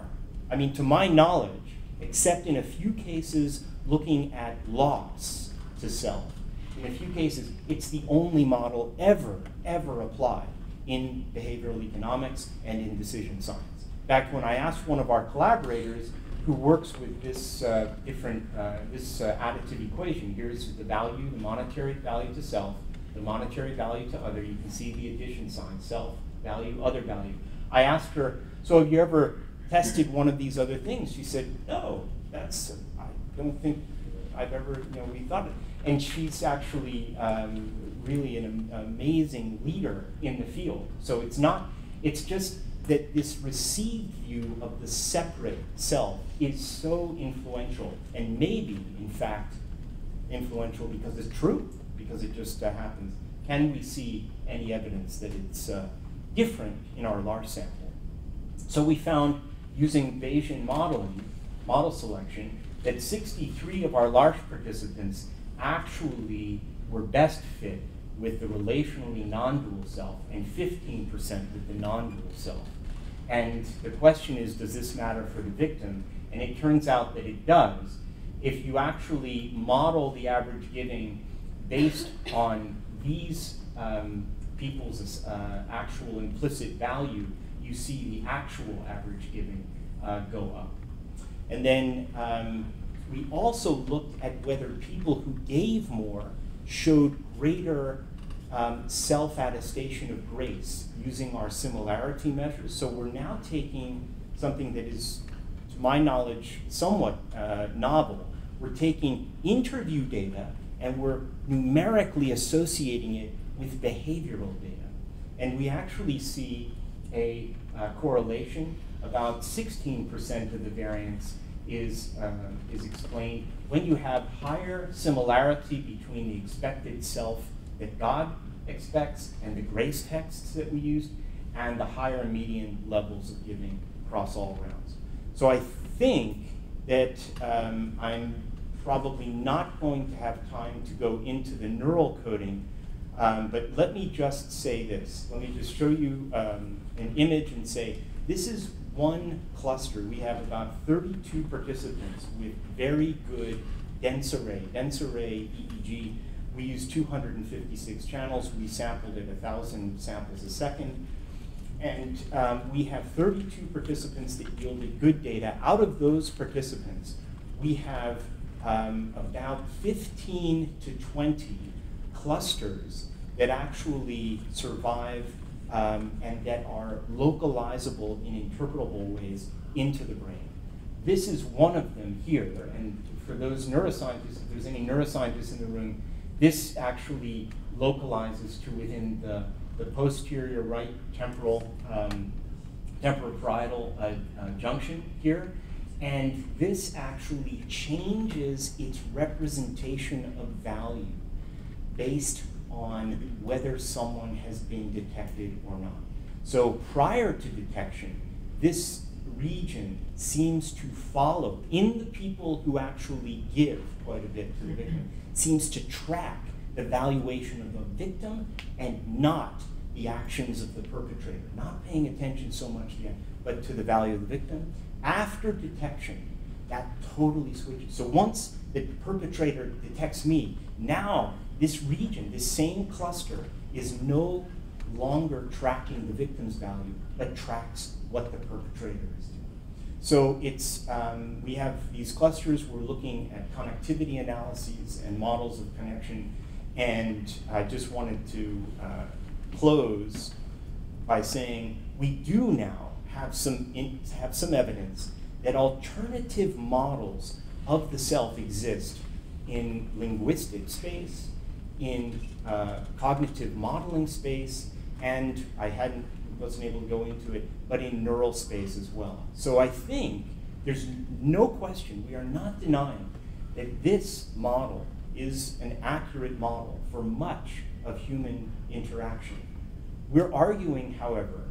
I mean, to my knowledge, except in a few cases looking at loss to self, in a few cases, it's the only model ever applied in behavioral economics and in decision science. In fact, when I asked one of our collaborators who works with this additive equation, here's the value, the monetary value to self, the monetary value to other, you can see the addition sign, self, value, other value. I asked her, so have you ever tested one of these other things? She said, no, I don't think I've ever, we thought it. And she's actually really an amazing leader in the field. So it's just that this received view of the separate self is so influential, and maybe, in fact, influential because it's true, because it just happens. Can we see any evidence that it's different in our large sample? So we found, using Bayesian modeling, model selection, that 63 of our large participants actually were best fit with the relationally non-dual self and 15% with the non-dual self. And the question is, does this matter for the victim? And it turns out that it does. If you actually model the average giving based on these people's actual implicit value, you see the actual average giving go up. And then we also looked at whether people who gave more showed greater self-attestation of grace using our similarity measures. So we're now taking something that is, to my knowledge, somewhat novel. We're taking interview data and we're numerically associating it with behavioral data. And we actually see a correlation. About 16% of the variance is explained when you have higher similarity between the expected self that God expects and the grace texts that we used, and the higher median levels of giving across all rounds. So I think that I'm probably not going to have time to go into the neural coding, but let me just say this. Let me just show you an image and say, this is one cluster. We have about 32 participants with very good dense array EEG. We use 256 channels. We sampled at 1,000 samples a second. And we have 32 participants that yielded good data. Out of those participants, we have about 15 to 20 clusters that actually survive and that are localizable in interpretable ways into the brain. This is one of them here, and for those neuroscientists, if there's any neuroscientists in the room, this actually localizes to within the posterior right temporal temporoparietal junction here, and this actually changes its representation of value based on whether someone has been detected or not. So prior to detection, this region seems to follow, in the people who actually give quite a bit to the victim, seems to track the valuation of the victim and not the actions of the perpetrator, not paying attention so much to but to the value of the victim. After detection, that totally switches. So once the perpetrator detects me, now this region, this same cluster, is no longer tracking the victim's value, but tracks what the perpetrator is doing. So it's, we have these clusters. We're looking at connectivity analyses and models of connection. And I just wanted to close by saying we do now have some evidence that alternative models of the self exist in linguistic space, in cognitive modeling space, and wasn't able to go into it, but in neural space as well. So I think there's no question, we are not denying that this model is an accurate model for much of human interaction. We're arguing, however,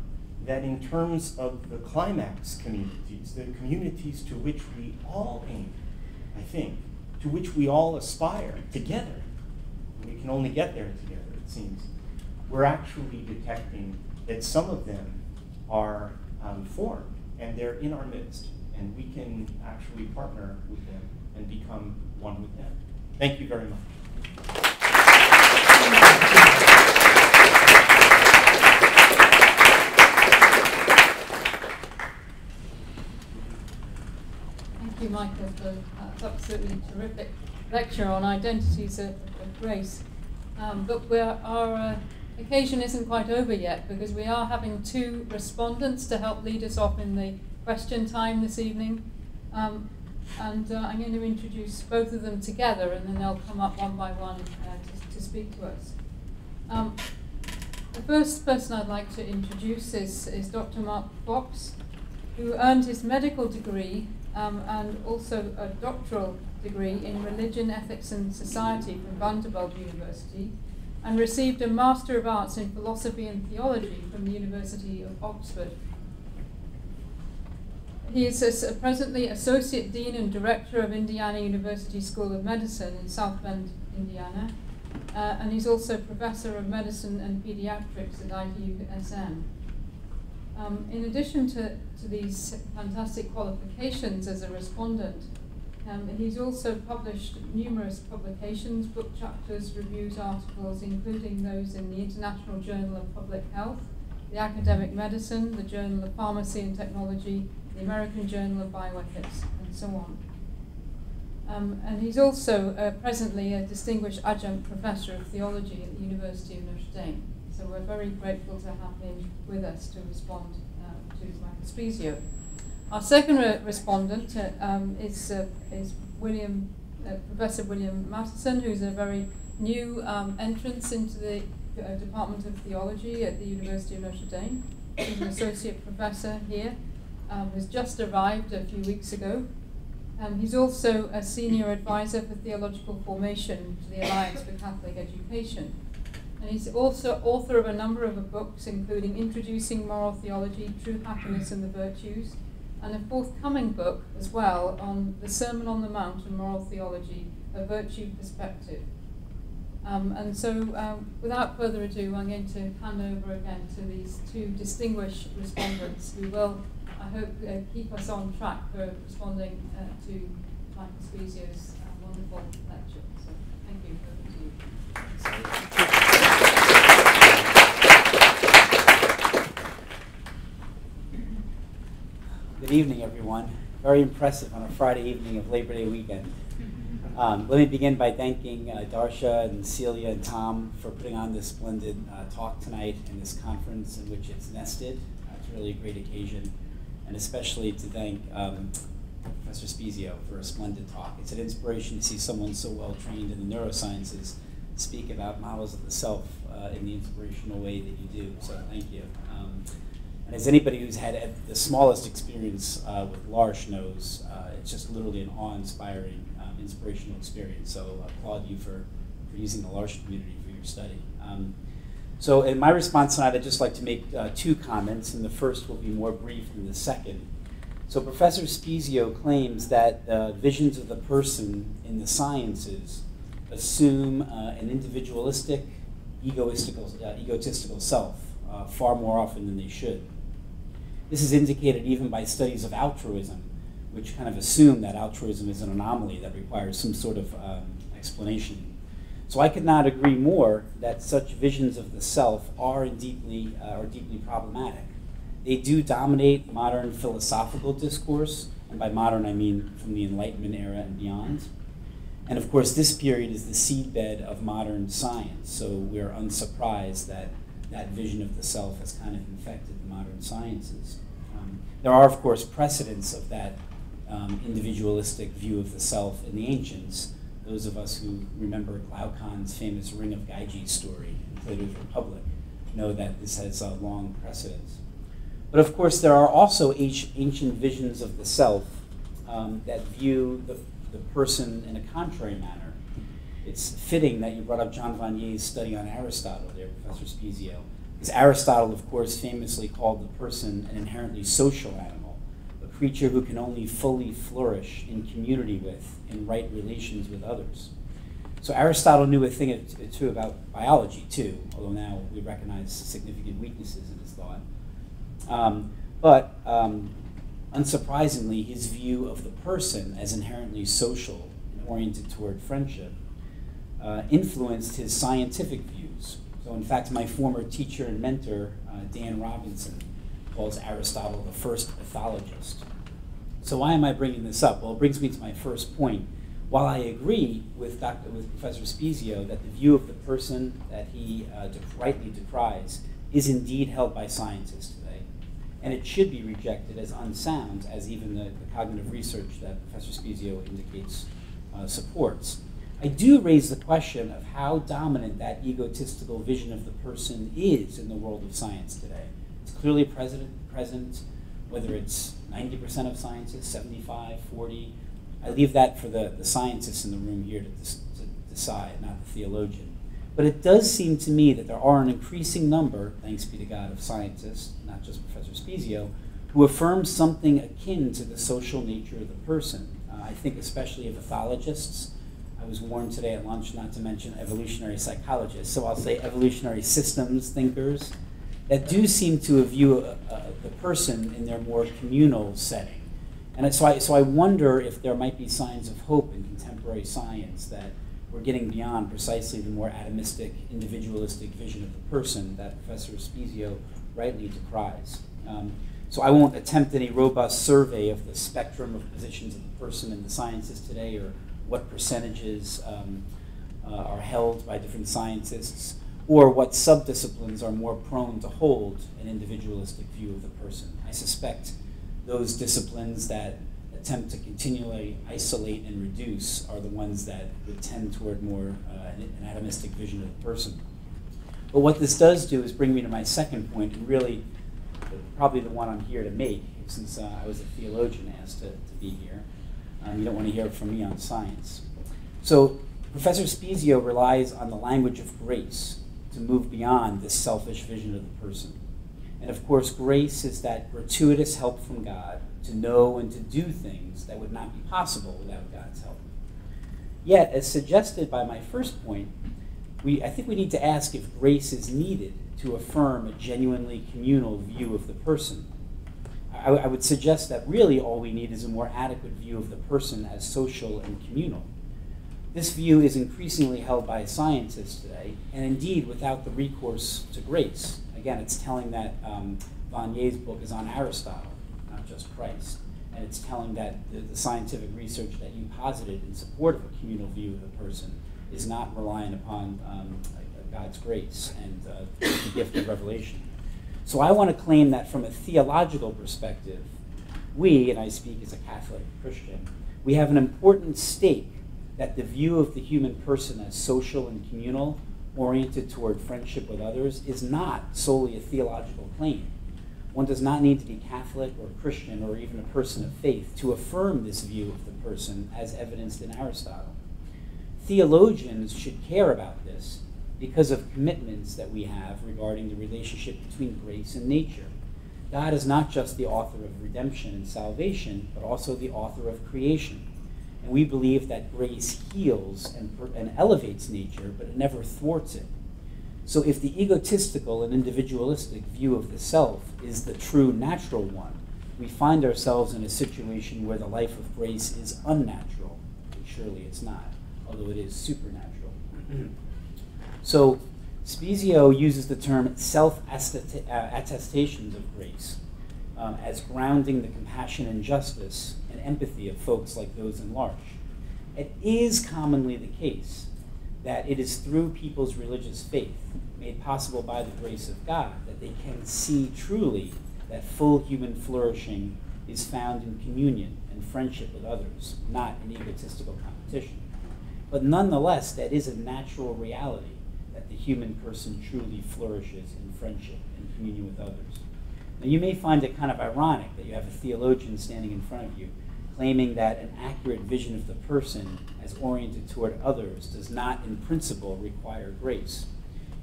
that in terms of the climax communities, the communities to which we all aim, I think, to which we all aspire together, we can only get there together, it seems, we're actually detecting that some of them are formed, and they're in our midst, and we can actually partner with them and become one with them. Thank you very much. Thank you, Michael, for that absolutely terrific lecture on identities of grace. But our occasion isn't quite over yet, because we are having two respondents to help lead us off in the question time this evening. And I'm going to introduce both of them together, and then they'll come up one by one to speak to us. The first person I'd like to introduce is Dr. Mark Fox, who earned his medical degree and also a doctoral degree in Religion, Ethics and Society from Vanderbilt University, and received a Master of Arts in Philosophy and Theology from the University of Oxford. He is presently Associate Dean and Director of Indiana University School of Medicine in South Bend, Indiana, and he's also Professor of Medicine and Pediatrics at IUSM. In addition to these fantastic qualifications as a respondent, he's also published numerous publications, book chapters, reviews, articles, including those in the International Journal of Public Health, the Academic Medicine, the Journal of Pharmacy and Technology, the American Journal of Bioethics, and so on. And he's also presently a distinguished adjunct professor of theology at the University of Notre Dame. So we're very grateful to have him with us to respond to Michael Spezio. Our second respondent is Professor William Mattison, who's a very new entrance into the Department of Theology at the University of Notre Dame. He's an associate professor here, has just arrived a few weeks ago. He's also a senior advisor for theological formation to the Alliance for Catholic Education. And he's also author of a number of books, including Introducing Moral Theology, True Happiness and the Virtues, and a forthcoming book as well on the Sermon on the Mount and Moral Theology, A Virtue Perspective. And so without further ado, I'm going to hand over again to these two distinguished respondents who will, I hope, keep us on track for responding to Michael Spezio's wonderful lecture. So thank you. Over to you. Good evening, everyone. Very impressive on a Friday evening of Labor Day weekend. Let me begin by thanking Darsha and Celia and Tom for putting on this splendid talk tonight and this conference in which it's nested. It's really a great occasion. And especially to thank Professor Spezio for a splendid talk. It's an inspiration to see someone so well trained in the neurosciences speak about models of the self in the inspirational way that you do. So thank you. And as anybody who's had the smallest experience with L'Arche knows, it's just literally an awe-inspiring, inspirational experience. So I applaud you for using the L'Arche community for your study. So in my response tonight, I'd just like to make two comments, and the first will be more brief than the second. So Professor Spezio claims that visions of the person in the sciences assume an individualistic, egotistical self far more often than they should. This is indicated even by studies of altruism, which kind of assume that altruism is an anomaly that requires some sort of explanation. So I could not agree more that such visions of the self are deeply problematic. They do dominate modern philosophical discourse, and by modern I mean from the Enlightenment era and beyond. And of course this period is the seedbed of modern science, so we're unsurprised that that vision of the self has kind of infected the modern sciences. There are, of course, precedents of that individualistic view of the self in the ancients. Those of us who remember Glaucon's famous Ring of Gyges story in Plato's Republic know that this has a long precedence. But of course, there are also ancient visions of the self that view the person in a contrary manner. It's fitting that you brought up John Vanier's study on Aristotle there, Professor Spezio, because Aristotle, of course, famously called the person an inherently social animal, a creature who can only fully flourish in community with, in right relations with others. So Aristotle knew a thing or two about biology, too, although now we recognize significant weaknesses in his thought. Unsurprisingly, his view of the person as inherently social and oriented toward friendship influenced his scientific views. So in fact, my former teacher and mentor, Dan Robinson, calls Aristotle the first ethologist. So why am I bringing this up? Well, it brings me to my first point. While I agree with Professor Spezio that the view of the person that he rightly decries is indeed held by scientists today, and it should be rejected as unsound, as even the cognitive research that Professor Spezio indicates supports, I do raise the question of how dominant that egotistical vision of the person is in the world of science today. It's clearly present, whether it's 90% of scientists, 75, 40. I leave that for the scientists in the room here to decide, not the theologian. But it does seem to me that there are an increasing number, thanks be to God, of scientists, not just Professor Spezio, who affirm something akin to the social nature of the person. I think especially of ethologists. I was warned today at lunch not to mention evolutionary psychologists, so I'll say evolutionary systems thinkers that do seem to view the person in their more communal setting. And so I wonder if there might be signs of hope in contemporary science that we're getting beyond precisely the more atomistic, individualistic vision of the person that Professor Spezio rightly decries. So I won't attempt any robust survey of the spectrum of positions of the person in the sciences today, or what percentages are held by different scientists, or what subdisciplines are more prone to hold an individualistic view of the person. I suspect those disciplines that attempt to continually isolate and reduce are the ones that would tend toward more an atomistic vision of the person. But what this does do is bring me to my second point, and really probably the one I'm here to make, since I was a theologian asked to be here. You don't want to hear it from me on science. So Professor Spezio relies on the language of grace to move beyond this selfish vision of the person. And of course, grace is that gratuitous help from God to know and to do things that would not be possible without God's help. Yet, as suggested by my first point, I think we need to ask if grace is needed to affirm a genuinely communal view of the person. I would suggest that really all we need is a more adequate view of the person as social and communal. This view is increasingly held by scientists today, and indeed without the recourse to grace. Again, it's telling that Vanier's book is on Aristotle, not just Christ. And it's telling that the scientific research that you posited in support of a communal view of the person is not reliant upon God's grace and the gift of revelation. So I want to claim that from a theological perspective, we, and I speak as a Catholic Christian, we have an important stake that the view of the human person as social and communal, oriented toward friendship with others, is not solely a theological claim. One does not need to be Catholic or Christian or even a person of faith to affirm this view of the person as evidenced in Aristotle. Theologians should care about this because of commitments that we have regarding the relationship between grace and nature. God is not just the author of redemption and salvation, but also the author of creation. And we believe that grace heals and elevates nature, but it never thwarts it. So if the egotistical and individualistic view of the self is the true natural one, we find ourselves in a situation where the life of grace is unnatural. And surely it's not, although it is supernatural. So Spezio uses the term self-attestations of grace as grounding the compassion and justice and empathy of folks like those in L'Arche. It is commonly the case that it is through people's religious faith, made possible by the grace of God, that they can see truly that full human flourishing is found in communion and friendship with others, not in egotistical competition. But nonetheless, that is a natural reality, that the human person truly flourishes in friendship and communion with others. Now, you may find it kind of ironic that you have a theologian standing in front of you claiming that an accurate vision of the person as oriented toward others does not, in principle, require grace.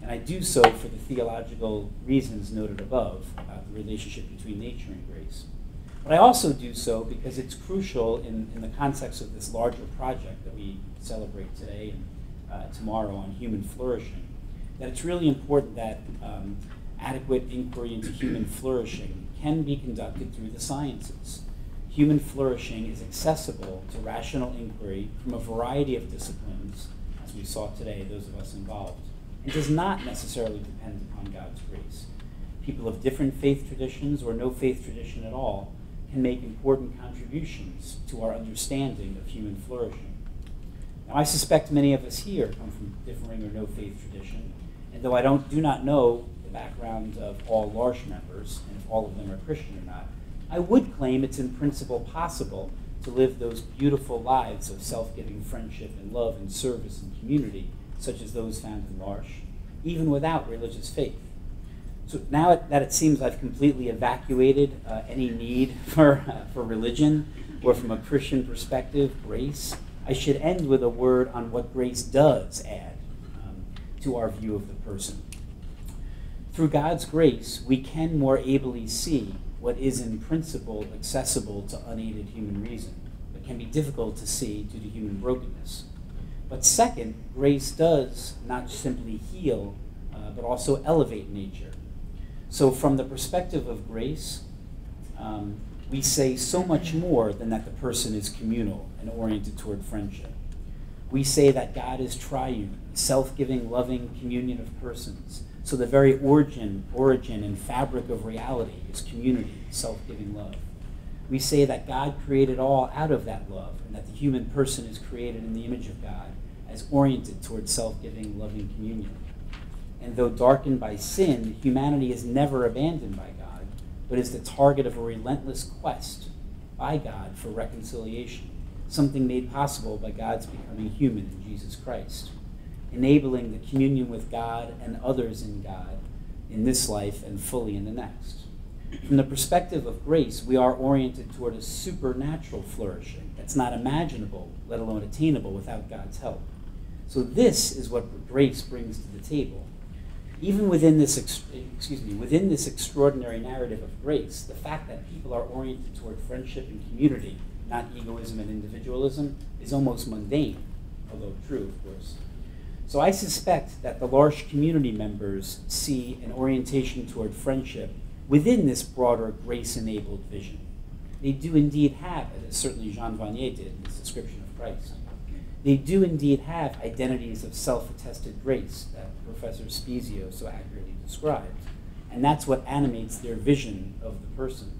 And I do so for the theological reasons noted above about the relationship between nature and grace. But I also do so because it's crucial in the context of this larger project that we celebrate today and tomorrow on human flourishing, that it's really important that adequate inquiry into human flourishing can be conducted through the sciences. Human flourishing is accessible to rational inquiry from a variety of disciplines, as we saw today, those of us involved, and does not necessarily depend upon God's grace. People of different faith traditions or no faith tradition at all can make important contributions to our understanding of human flourishing. Now, I suspect many of us here come from differing or no faith tradition, and though I do not know the background of all L'Arche members, and if all of them are Christian or not, I would claim it's in principle possible to live those beautiful lives of self-giving friendship and love and service and community, such as those found in L'Arche, even without religious faith. So now that it seems I've completely evacuated any need for religion, or from a Christian perspective, grace, I should end with a word on what grace does add to our view of the person. Through God's grace, we can more ably see what is in principle accessible to unaided human reason, but can be difficult to see due to human brokenness. But second, grace does not simply heal, but also elevate nature. So from the perspective of grace, we say so much more than that the person is communal and oriented toward friendship. We say that God is triune, self-giving, loving communion of persons. So the very origin and fabric of reality is community, self-giving love. We say that God created all out of that love, and that the human person is created in the image of God as oriented toward self-giving, loving communion. And though darkened by sin, humanity is never abandoned by God, but is the target of a relentless quest by God for reconciliation, something made possible by God's becoming human in Jesus Christ, enabling the communion with God and others in God in this life and fully in the next. From the perspective of grace, we are oriented toward a supernatural flourishing that's not imaginable, let alone attainable, without God's help. So this is what grace brings to the table. Even within this extraordinary narrative of grace, the fact that people are oriented toward friendship and community, not egoism and individualism, is almost mundane, although true, of course. So I suspect that the L'Arche community members see an orientation toward friendship within this broader grace-enabled vision. They do indeed have, as certainly Jean Vanier did in his description of Christ, they do indeed have identities of self-attested grace that Professor Spezio so accurately described, and that's what animates their vision of the person.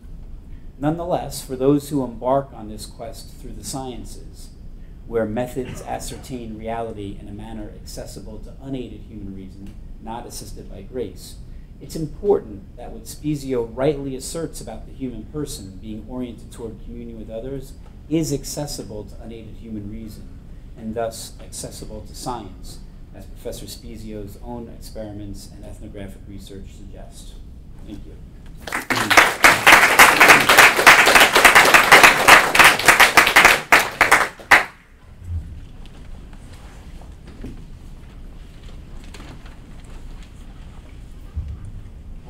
Nonetheless, for those who embark on this quest through the sciences, where methods ascertain reality in a manner accessible to unaided human reason, not assisted by grace, it's important that what Spezio rightly asserts about the human person being oriented toward communion with others is accessible to unaided human reason, and thus accessible to science, as Professor Spezio's own experiments and ethnographic research suggest. Thank you.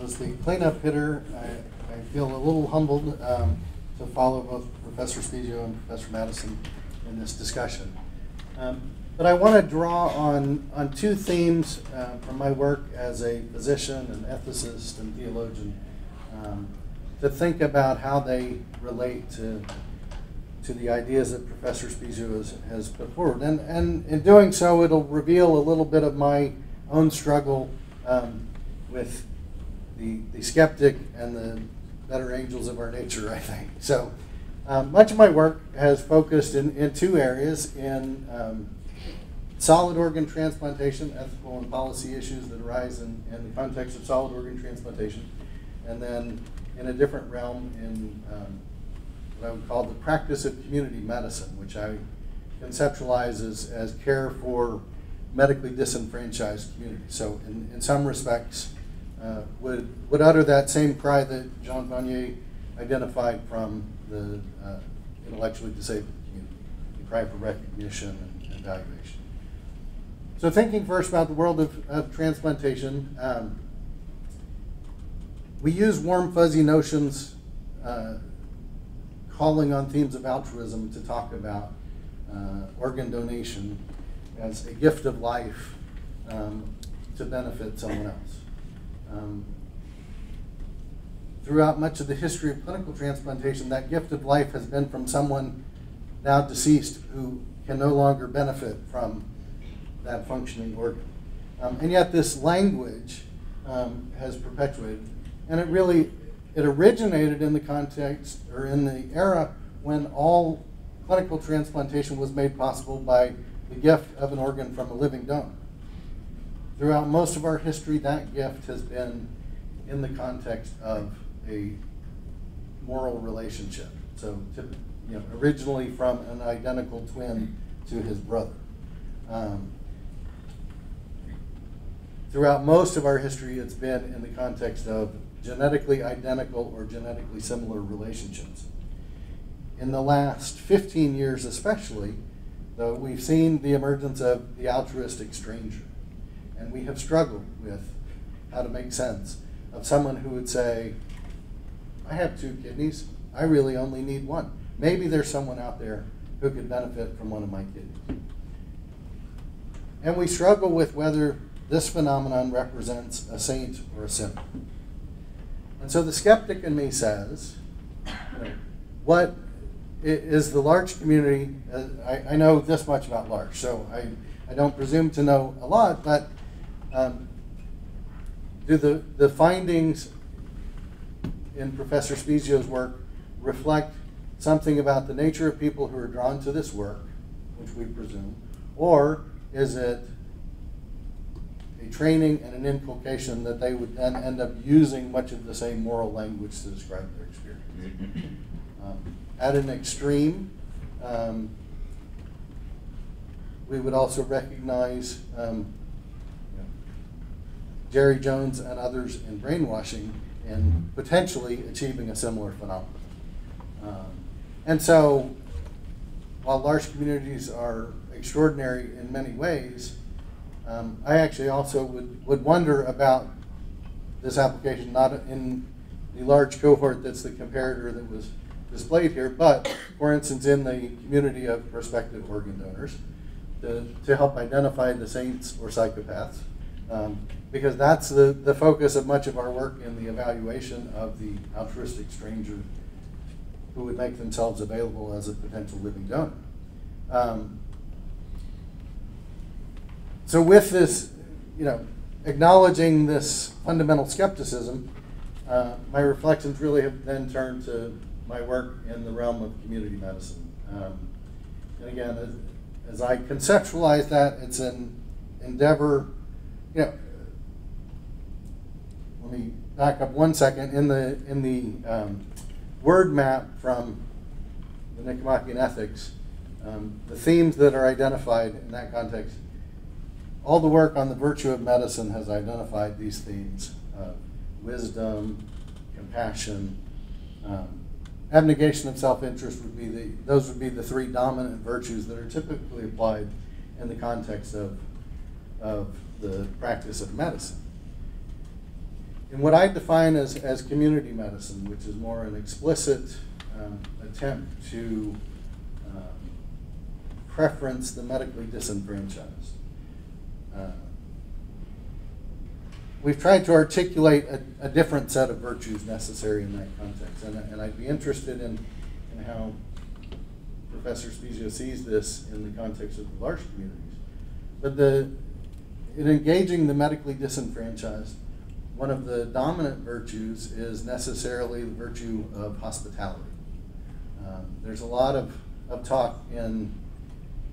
As the cleanup hitter, I feel a little humbled to follow both Professor Spezio and Professor Madison in this discussion. But I want to draw on two themes from my work as a physician, an ethicist, and theologian to think about how they relate to the ideas that Professor Spezio has put forward. And in doing so, it'll reveal a little bit of my own struggle with the skeptic and the better angels of our nature, I think. So much of my work has focused in two areas, in solid organ transplantation, ethical and policy issues that arise in the context of solid organ transplantation, and then in a different realm in what I would call the practice of community medicine, which I conceptualize as care for medically disenfranchised communities. So in some respects, would utter that same cry that Jean Vanier identified from the intellectually disabled community, the cry for recognition and valuation. So thinking first about the world of transplantation, we use warm, fuzzy notions calling on themes of altruism to talk about organ donation as a gift of life to benefit someone else. Throughout much of the history of clinical transplantation, that gift of life has been from someone now deceased who can no longer benefit from that functioning organ. And yet this language has perpetuated. And it originated in the context, or in the era when all clinical transplantation was made possible by the gift of an organ from a living donor. Throughout most of our history, that gift has been in the context of a moral relationship. So, originally from an identical twin to his brother. Throughout most of our history, it's been in the context of genetically identical or genetically similar relationships. In the last 15 years especially, though, we've seen the emergence of the altruistic stranger. And we have struggled with how to make sense of someone who would say, I have 2 kidneys, I really only need 1. Maybe there's someone out there who could benefit from one of my kidneys. And we struggle with whether this phenomenon represents a saint or a sinner. And so the skeptic in me says, what is the L'Arche community? I know this much about L'Arche, so I don't presume to know a lot, but do the findings in Professor Spezio's work reflect something about the nature of people who are drawn to this work, which we presume, or is it a training and an inculcation that they would then end up using much of the same moral language to describe their experience? At an extreme, we would also recognize Jerry Jones and others in brainwashing and potentially achieving a similar phenomenon. And so, while large communities are extraordinary in many ways, I actually also would wonder about this application, not in the large cohort that's the comparator that was displayed here, but for instance in the community of prospective organ donors to help identify the saints or psychopaths, because that's the focus of much of our work in the evaluation of the altruistic stranger who would make themselves available as a potential living donor. So with this, acknowledging this fundamental skepticism, my reflections really have then turned to my work in the realm of community medicine. And again, as I conceptualize that, it's an endeavor, let me back up 1 second. In the word map from the Nicomachean Ethics, the themes that are identified in that context, all the work on the virtue of medicine has identified these themes: wisdom, compassion, abnegation of self-interest would be those would be the 3 dominant virtues that are typically applied in the context of the practice of medicine. And what I define as community medicine, which is more an explicit attempt to preference the medically disenfranchised. We've tried to articulate a different set of virtues necessary in that context, and I'd be interested in how Professor Spezio sees this in the context of the large communities. But in engaging the medically disenfranchised, one of the dominant virtues is necessarily the virtue of hospitality. There's a lot of talk in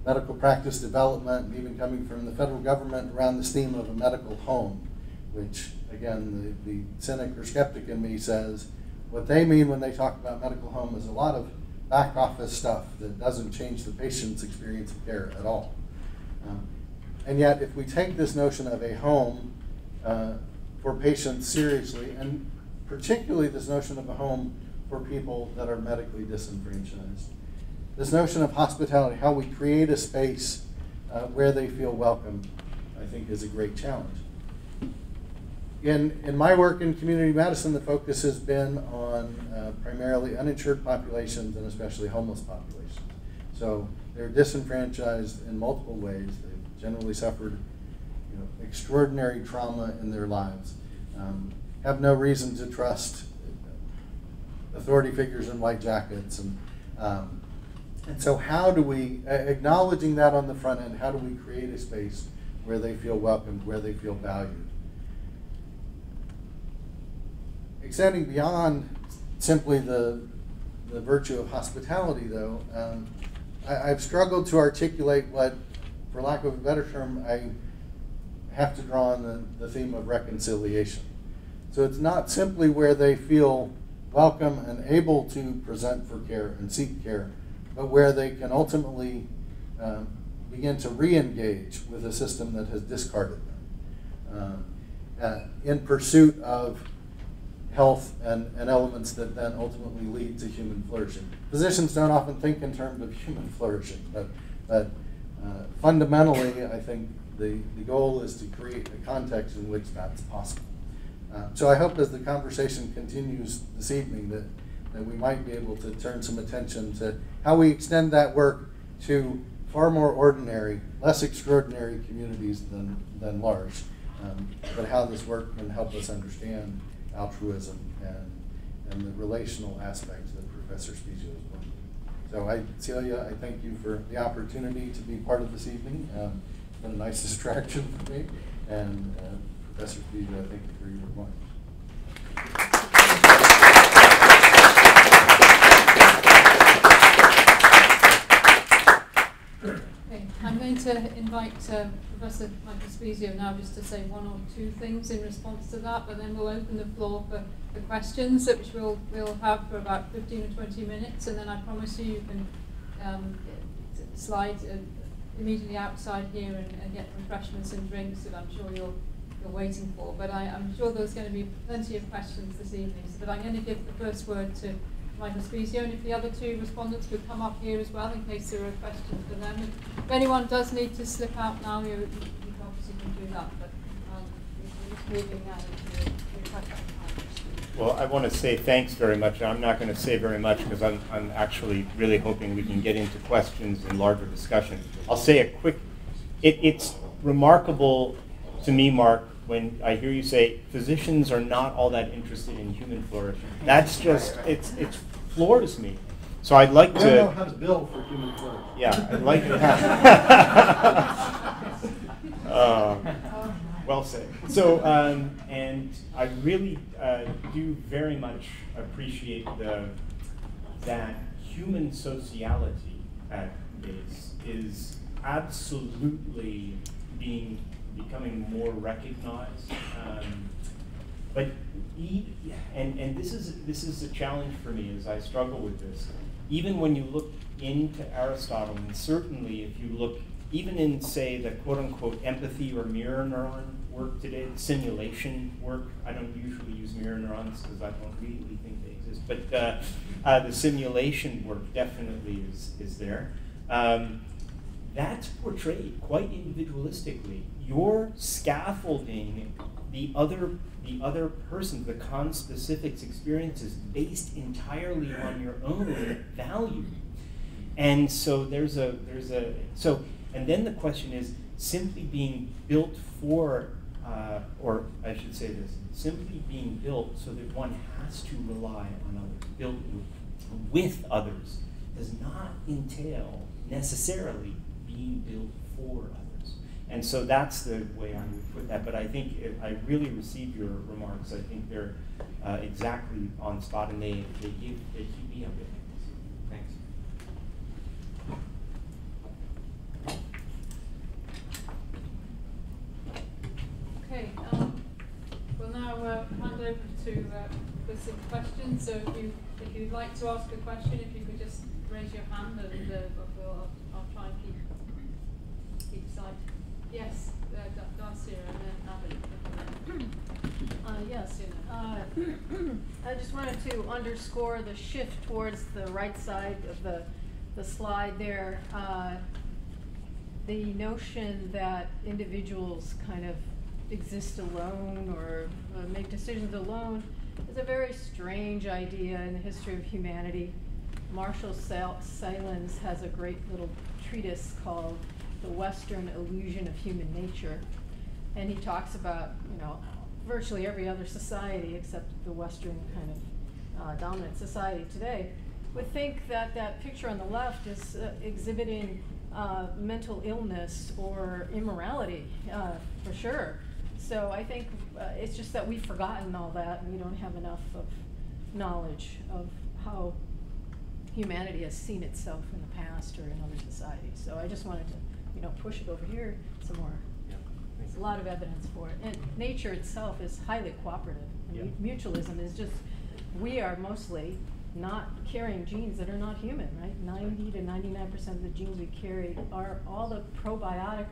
medical practice development, and even coming from the federal government around this theme of a medical home, which, again, the cynic or skeptic in me says what they mean when they talk about medical home is a lot of back office stuff that doesn't change the patient's experience of care at all. And yet, if we take this notion of a home for patients seriously, and particularly this notion of a home for people that are medically disenfranchised, this notion of hospitality, how we create a space where they feel welcome, I think is a great challenge. In my work in community medicine, the focus has been on primarily uninsured populations and especially homeless populations. So they're disenfranchised in multiple ways. They've generally suffered extraordinary trauma in their lives, have no reason to trust authority figures in white jackets. And so how do we, acknowledging that on the front end, how do we create a space where they feel welcomed, where they feel valued? Extending beyond simply the virtue of hospitality, though, I've struggled to articulate what, for lack of a better term, I have to draw on the theme of reconciliation. So it's not simply where they feel welcome and able to present for care and seek care, but where they can ultimately begin to re-engage with a system that has discarded them in pursuit of health and elements that then ultimately lead to human flourishing. Physicians don't often think in terms of human flourishing, but fundamentally, I think the goal is to create a context in which that's possible. So I hope as the conversation continues this evening that we might be able to turn some attention to how we extend that work to far more ordinary, less extraordinary communities than large, but how this work can help us understand altruism and the relational aspects that Professor Spezio is pointing to. So Celia, I thank you for the opportunity to be part of this evening. It's been a nice distraction for me. And Professor Spezio, I thank you for your remarks. Okay, I'm going to invite Professor Michael Spezio now just to say one or two things in response to that, but then we'll open the floor for questions, which we'll have for about 15 or 20 minutes, and then I promise you can slide immediately outside here and get refreshments and drinks that I'm sure you're waiting for. But I'm sure there's going to be plenty of questions this evening, but I'm going to give the first word to Michael Spezio, and if the other two respondents could come up here as well in case there are questions for them. If anyone does need to slip out now, you obviously can do that, but we're just moving now into the question time. Well, I want to say thanks very much. I'm not going to say very much because I'm actually really hoping we can get into questions and larger discussion. I'll say a quick, it's remarkable to me, Mark, when I hear you say physicians are not all that interested in human flourishing. That's just, it floors me. So I'd like to... I don't know how to bill for human flourishing. Yeah, I'd like to well said. So, and I really do very much appreciate that human sociality at base is absolutely becoming more recognized, but this is a challenge for me as I struggle with this. Even when you look into Aristotle, and certainly if you look even in, say, the quote-unquote empathy or mirror neuron work today, the simulation work, I don't usually use mirror neurons because I don't really think they exist, but the simulation work definitely is there. That's portrayed quite individualistically. You're scaffolding the other person, the conspecific's experiences based entirely on your own value. And so and then the question is simply being built for, or I should say this, simply being built so that one has to rely on others, built with others, does not entail necessarily being built for others. And so that's the way I would put that. But I think I really receive your remarks. I think they're exactly on spot, and they keep me up. Thanks. for some questions. So if you'd like to ask a question, if you could just raise your hand, and I'll try and keep sight. Yes, Darcia, and then Abby. Yes. I just wanted to underscore the shift towards the right side of the slide there. The notion that individuals kind of exist alone or make decisions alone is a very strange idea in the history of humanity. Marshall Sahlins has a great little treatise called The Western Illusion of Human Nature, and he talks about, virtually every other society except the Western kind of dominant society today would think that that picture on the left is exhibiting mental illness or immorality, for sure. So I think it's just that we've forgotten all that, and we don't have enough of knowledge of how humanity has seen itself in the past or in other societies. So I just wanted to, push it over here some more. There's a lot of evidence for it. And nature itself is highly cooperative. And mutualism is just, we are mostly not carrying genes that are not human, right? 90 to 99% of the genes we carry are all the probiotic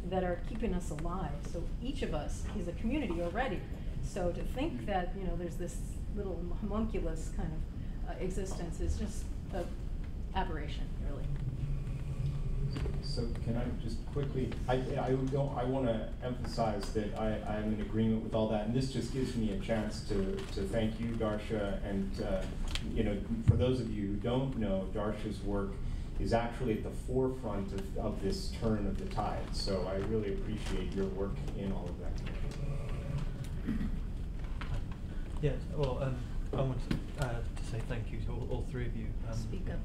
that are keeping us alive. So each of us is a community already. So to think that, there's this little homunculus kind of existence is just an aberration, really. So can I just quickly, I want to emphasize that I'm in agreement with all that, and this just gives me a chance to thank you, Darcia, and for those of you who don't know, Darcia's work is actually at the forefront of this turn of the tide, so I really appreciate your work in all of that. Yes, well, I want to say thank you to all three of you. Speak up.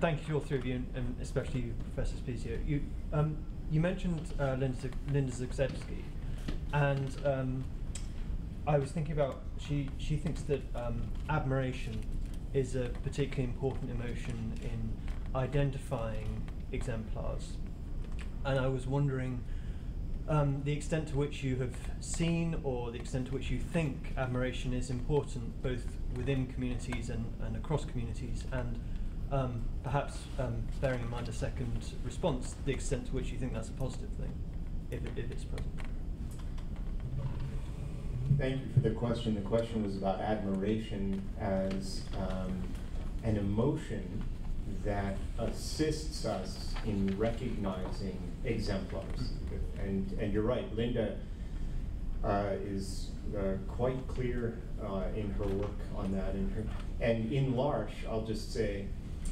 Thank you to all three of you, and especially you, Professor Spezio. You mentioned Linda Zagzebski, and I was thinking about, she thinks that admiration is a particularly important emotion in identifying exemplars. And I was wondering the extent to which you have seen, or the extent to which you think admiration is important, both within communities and across communities, and perhaps bearing in mind a second response, the extent to which you think that's a positive thing, if it's present. Thank you for the question. The question was about admiration as an emotion that assists us in recognizing exemplars. And you're right, Linda is quite clear in her work on that. And in L'Arche, I'll just say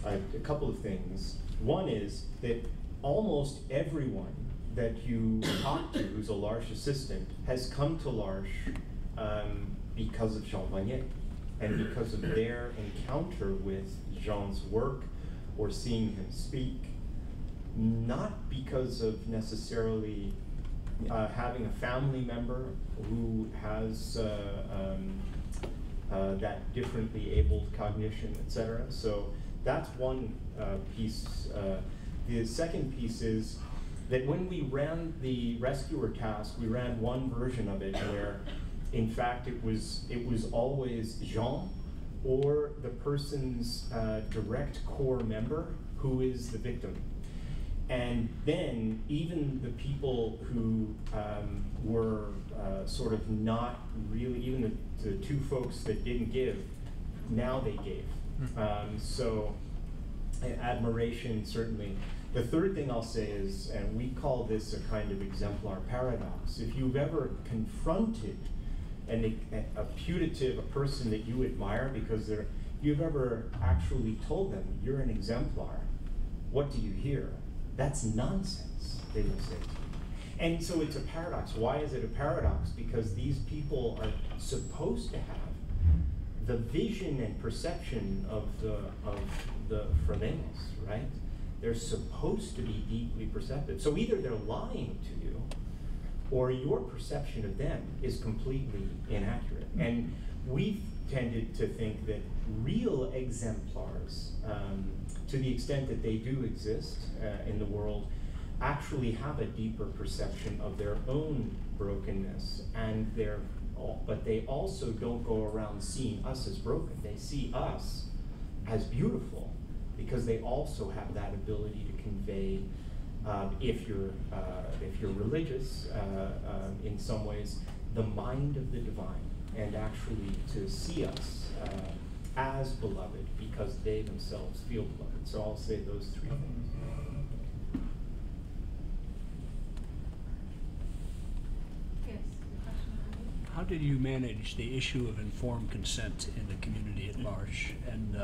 a couple of things. One is that almost everyone that you talk to who's a L'Arche assistant has come to L'Arche because of Jean Vanier and because of their encounter with Jean's work or seeing him speak, not because of necessarily having a family member who has that differently abled cognition, etc. So that's one piece. The second piece is that when we ran the rescuer task, we ran one version of it where, in fact, it was always Jean or the person's direct core member who is the victim. And then even the people who were sort of not really, even the two folks that didn't give, now they gave. So admiration, certainly. The third thing I'll say is, and we call this a kind of exemplar paradox, if you've ever confronted a putative, a person that you admire because you've ever actually told them you're an exemplar, what do you hear? That's nonsense, they will say to you. And so it's a paradox. Why is it a paradox? Because these people are supposed to have the vision and perception of the phronemes, right? They're supposed to be deeply perceptive. So either they're lying to you, or your perception of them is completely inaccurate. And we've tended to think that real exemplars, to the extent that they do exist in the world, actually have a deeper perception of their own brokenness and their but they also don't go around seeing us as broken. They see us as beautiful, because they also have that ability to convey, if you're religious, in some ways, the mind of the divine, and actually to see us as beloved because they themselves feel beloved. So I'll say those three things. Yes, a question. How did you manage the issue of informed consent in the community at large, and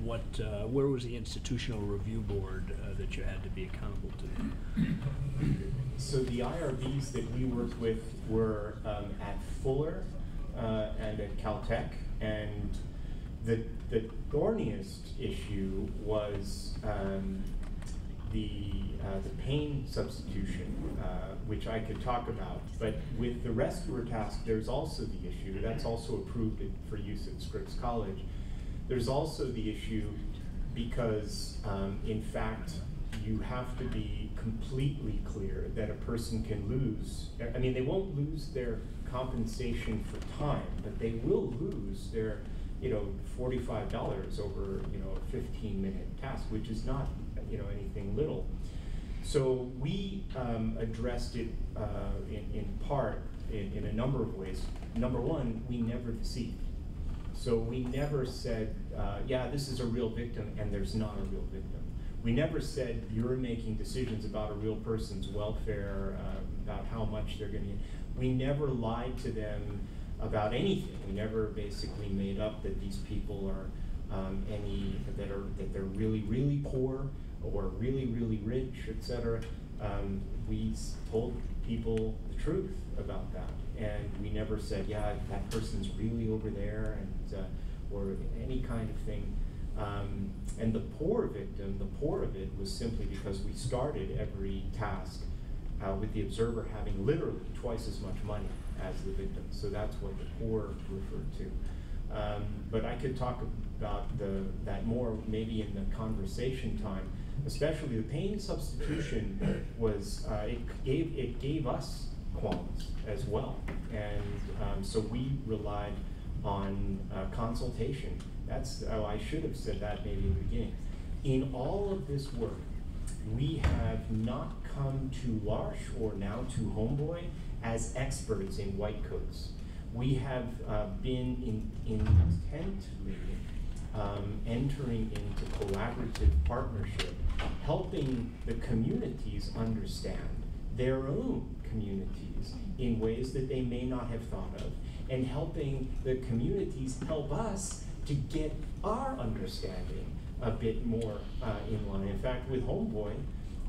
what where was the institutional review board that you had to be accountable to? So the IRBs that we worked with were at Fuller and at Caltech, and the thorniest issue was the pain substitution, which I could talk about. But with the rescuer task, there's also the issue, that's also approved for use at Scripps College. There's also the issue because, in fact, you have to be completely clear that a person can lose, I mean, they won't lose their compensation for time, but they will lose their, $45 over, a 15-minute task, which is not, anything little. So we addressed it in part in a number of ways. Number one, we never deceived. So we never said, yeah, this is a real victim, and there's not a real victim. We never said you're making decisions about a real person's welfare, about how much they're going to get. We never lied to them about anything. We never basically made up that these people are that they're really, really poor or really, really rich, etc. We told people the truth about that, and we never said, yeah, that person's really over there, and or any kind of thing. And the poor victim, the poor of it was simply because we started every task with the observer having literally twice as much money as the victim. So that's what the poor referred to. But I could talk about that more maybe in the conversation time. Especially the pain substitution was, it gave us qualms as well. And so we relied on consultation. I should have said that maybe in the beginning. In all of this work, we have not come to L'Arche or now to Homeboy as experts in white coats. We have been intently entering into collaborative partnership, helping the communities understand their own communities in ways that they may not have thought of, and helping the communities help us to get our understanding a bit more in line. In fact, with Homeboy,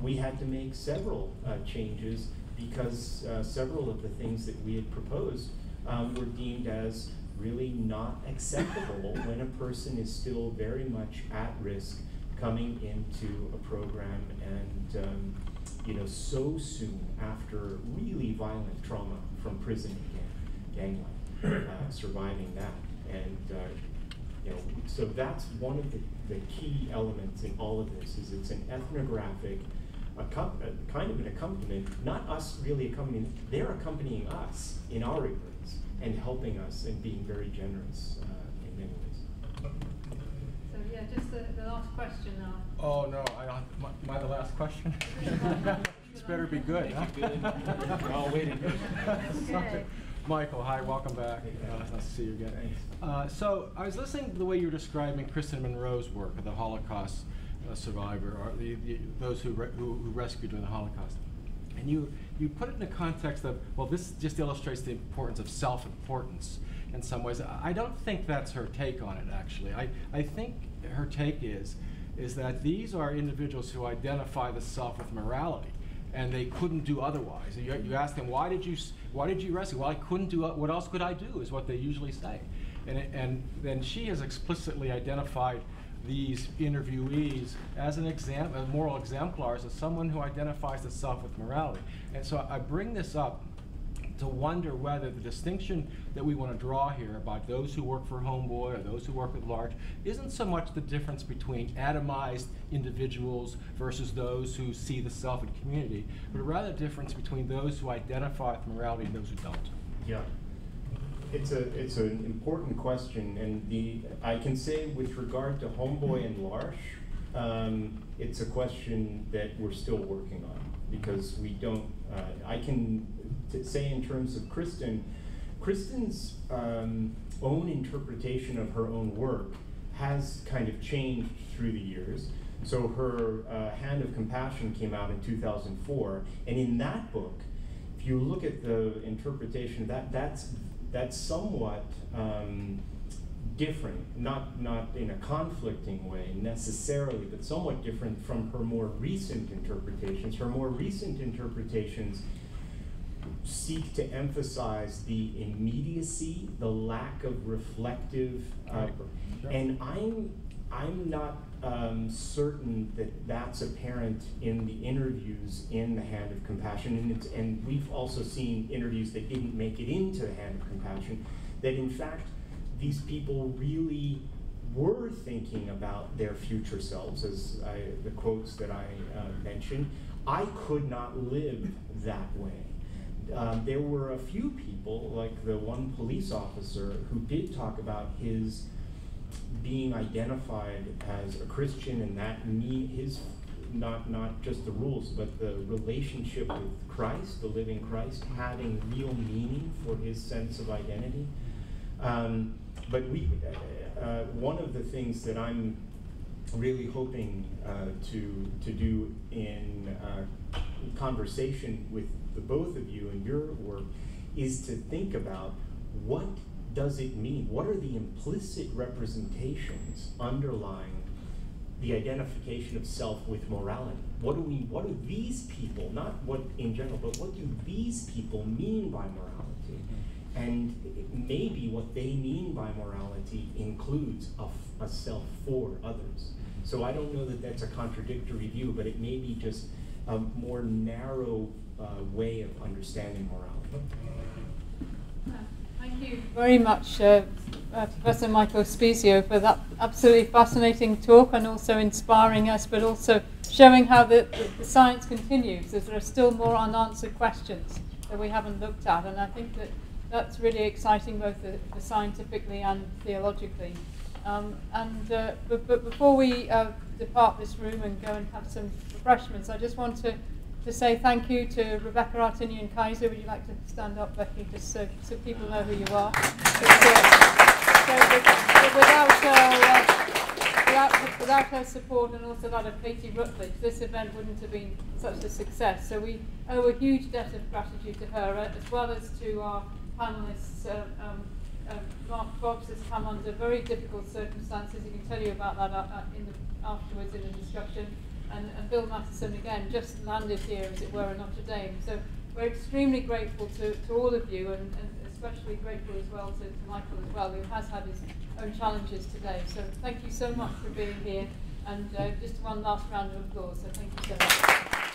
we had to make several changes because several of the things that we had proposed were deemed as really not acceptable when a person is still very much at risk coming into a program and so soon after really violent trauma from prison and gang life, surviving that. And so that's one of the key elements in all of this, is it's an ethnographic, kind of an accompaniment, not us really accompanying, they're accompanying us in our ignorance and helping us and being very generous in many ways. So yeah, just the last question now. Oh no, am I the last question? This better be good, huh? We're all waiting. Okay. Michael, hi, welcome back. Nice to see you again. So I was listening to the way you were describing Kristen Monroe's work, the Holocaust survivor, or those who rescued during the Holocaust. And you put it in the context of, well, this just illustrates the importance of self-importance in some ways. I don't think that's her take on it, actually. I think her take is that these are individuals who identify the self with morality, and they couldn't do otherwise. You ask them, why did you rescue? Well, I couldn't do, what else could I do, is what they usually say. And then she has explicitly identified these interviewees as moral exemplars, as someone who identifies the self with morality. And so I bring this up to wonder whether the distinction that we want to draw here about those who work for Homeboy or those who work at L'Arche isn't so much the difference between atomized individuals versus those who see the self in community, but rather the difference between those who identify with morality and those who don't. Yeah. It's an important question, and I can say with regard to Homeboy and L'Arche, it's a question that we're still working on, because we don't. I can say in terms of Kristen's own interpretation of her own work has kind of changed through the years. So her Hand of Compassion came out in 2004, and in that book, if you look at the interpretation, that's somewhat different, not in a conflicting way necessarily, but somewhat different from her more recent interpretations. Her more recent interpretations seek to emphasize the immediacy, the lack of reflective, and I'm not certain that that's apparent in the interviews in the Hand of Compassion, and we've also seen interviews that didn't make it into the Hand of Compassion, that in fact these people really were thinking about their future selves, as the quotes that I mentioned. I could not live that way. There were a few people, like the one police officer, who did talk about his being identified as a Christian, and that his not just the rules, but the relationship with Christ, the living Christ, having real meaning for his sense of identity. But one of the things that I'm really hoping to do in conversation with the both of you and your work is to think about what does it mean? What are the implicit representations underlying the identification of self with morality? What do these people, not what in general, but what do these people mean by morality? And maybe what they mean by morality includes a self for others. So I don't know that that's a contradictory view, but it may be just a more narrow way of understanding morality. Thank you very much, Professor Michael Spezio, for that absolutely fascinating talk, and also inspiring us, but also showing how the science continues, as there are still more unanswered questions that we haven't looked at. And I think that's really exciting, both scientifically and theologically. But before we depart this room and go and have some refreshments, I just want to say thank you to Rebecca Artinian-Kaiser. Would you like to stand up, Becky, just so people know who you are? Without her support, and also that of Katie Rutledge, this event wouldn't have been such a success. So we owe a huge debt of gratitude to her, as well as to our panelists. Mark Fox has come under very difficult circumstances. He can tell you about that afterwards in the discussion. And Bill Matheson, again, just landed here, as it were, in Notre Dame. So we're extremely grateful to all of you, and especially grateful as well to Michael as well, who has had his own challenges today. So thank you so much for being here, and just one last round of applause. So thank you so much.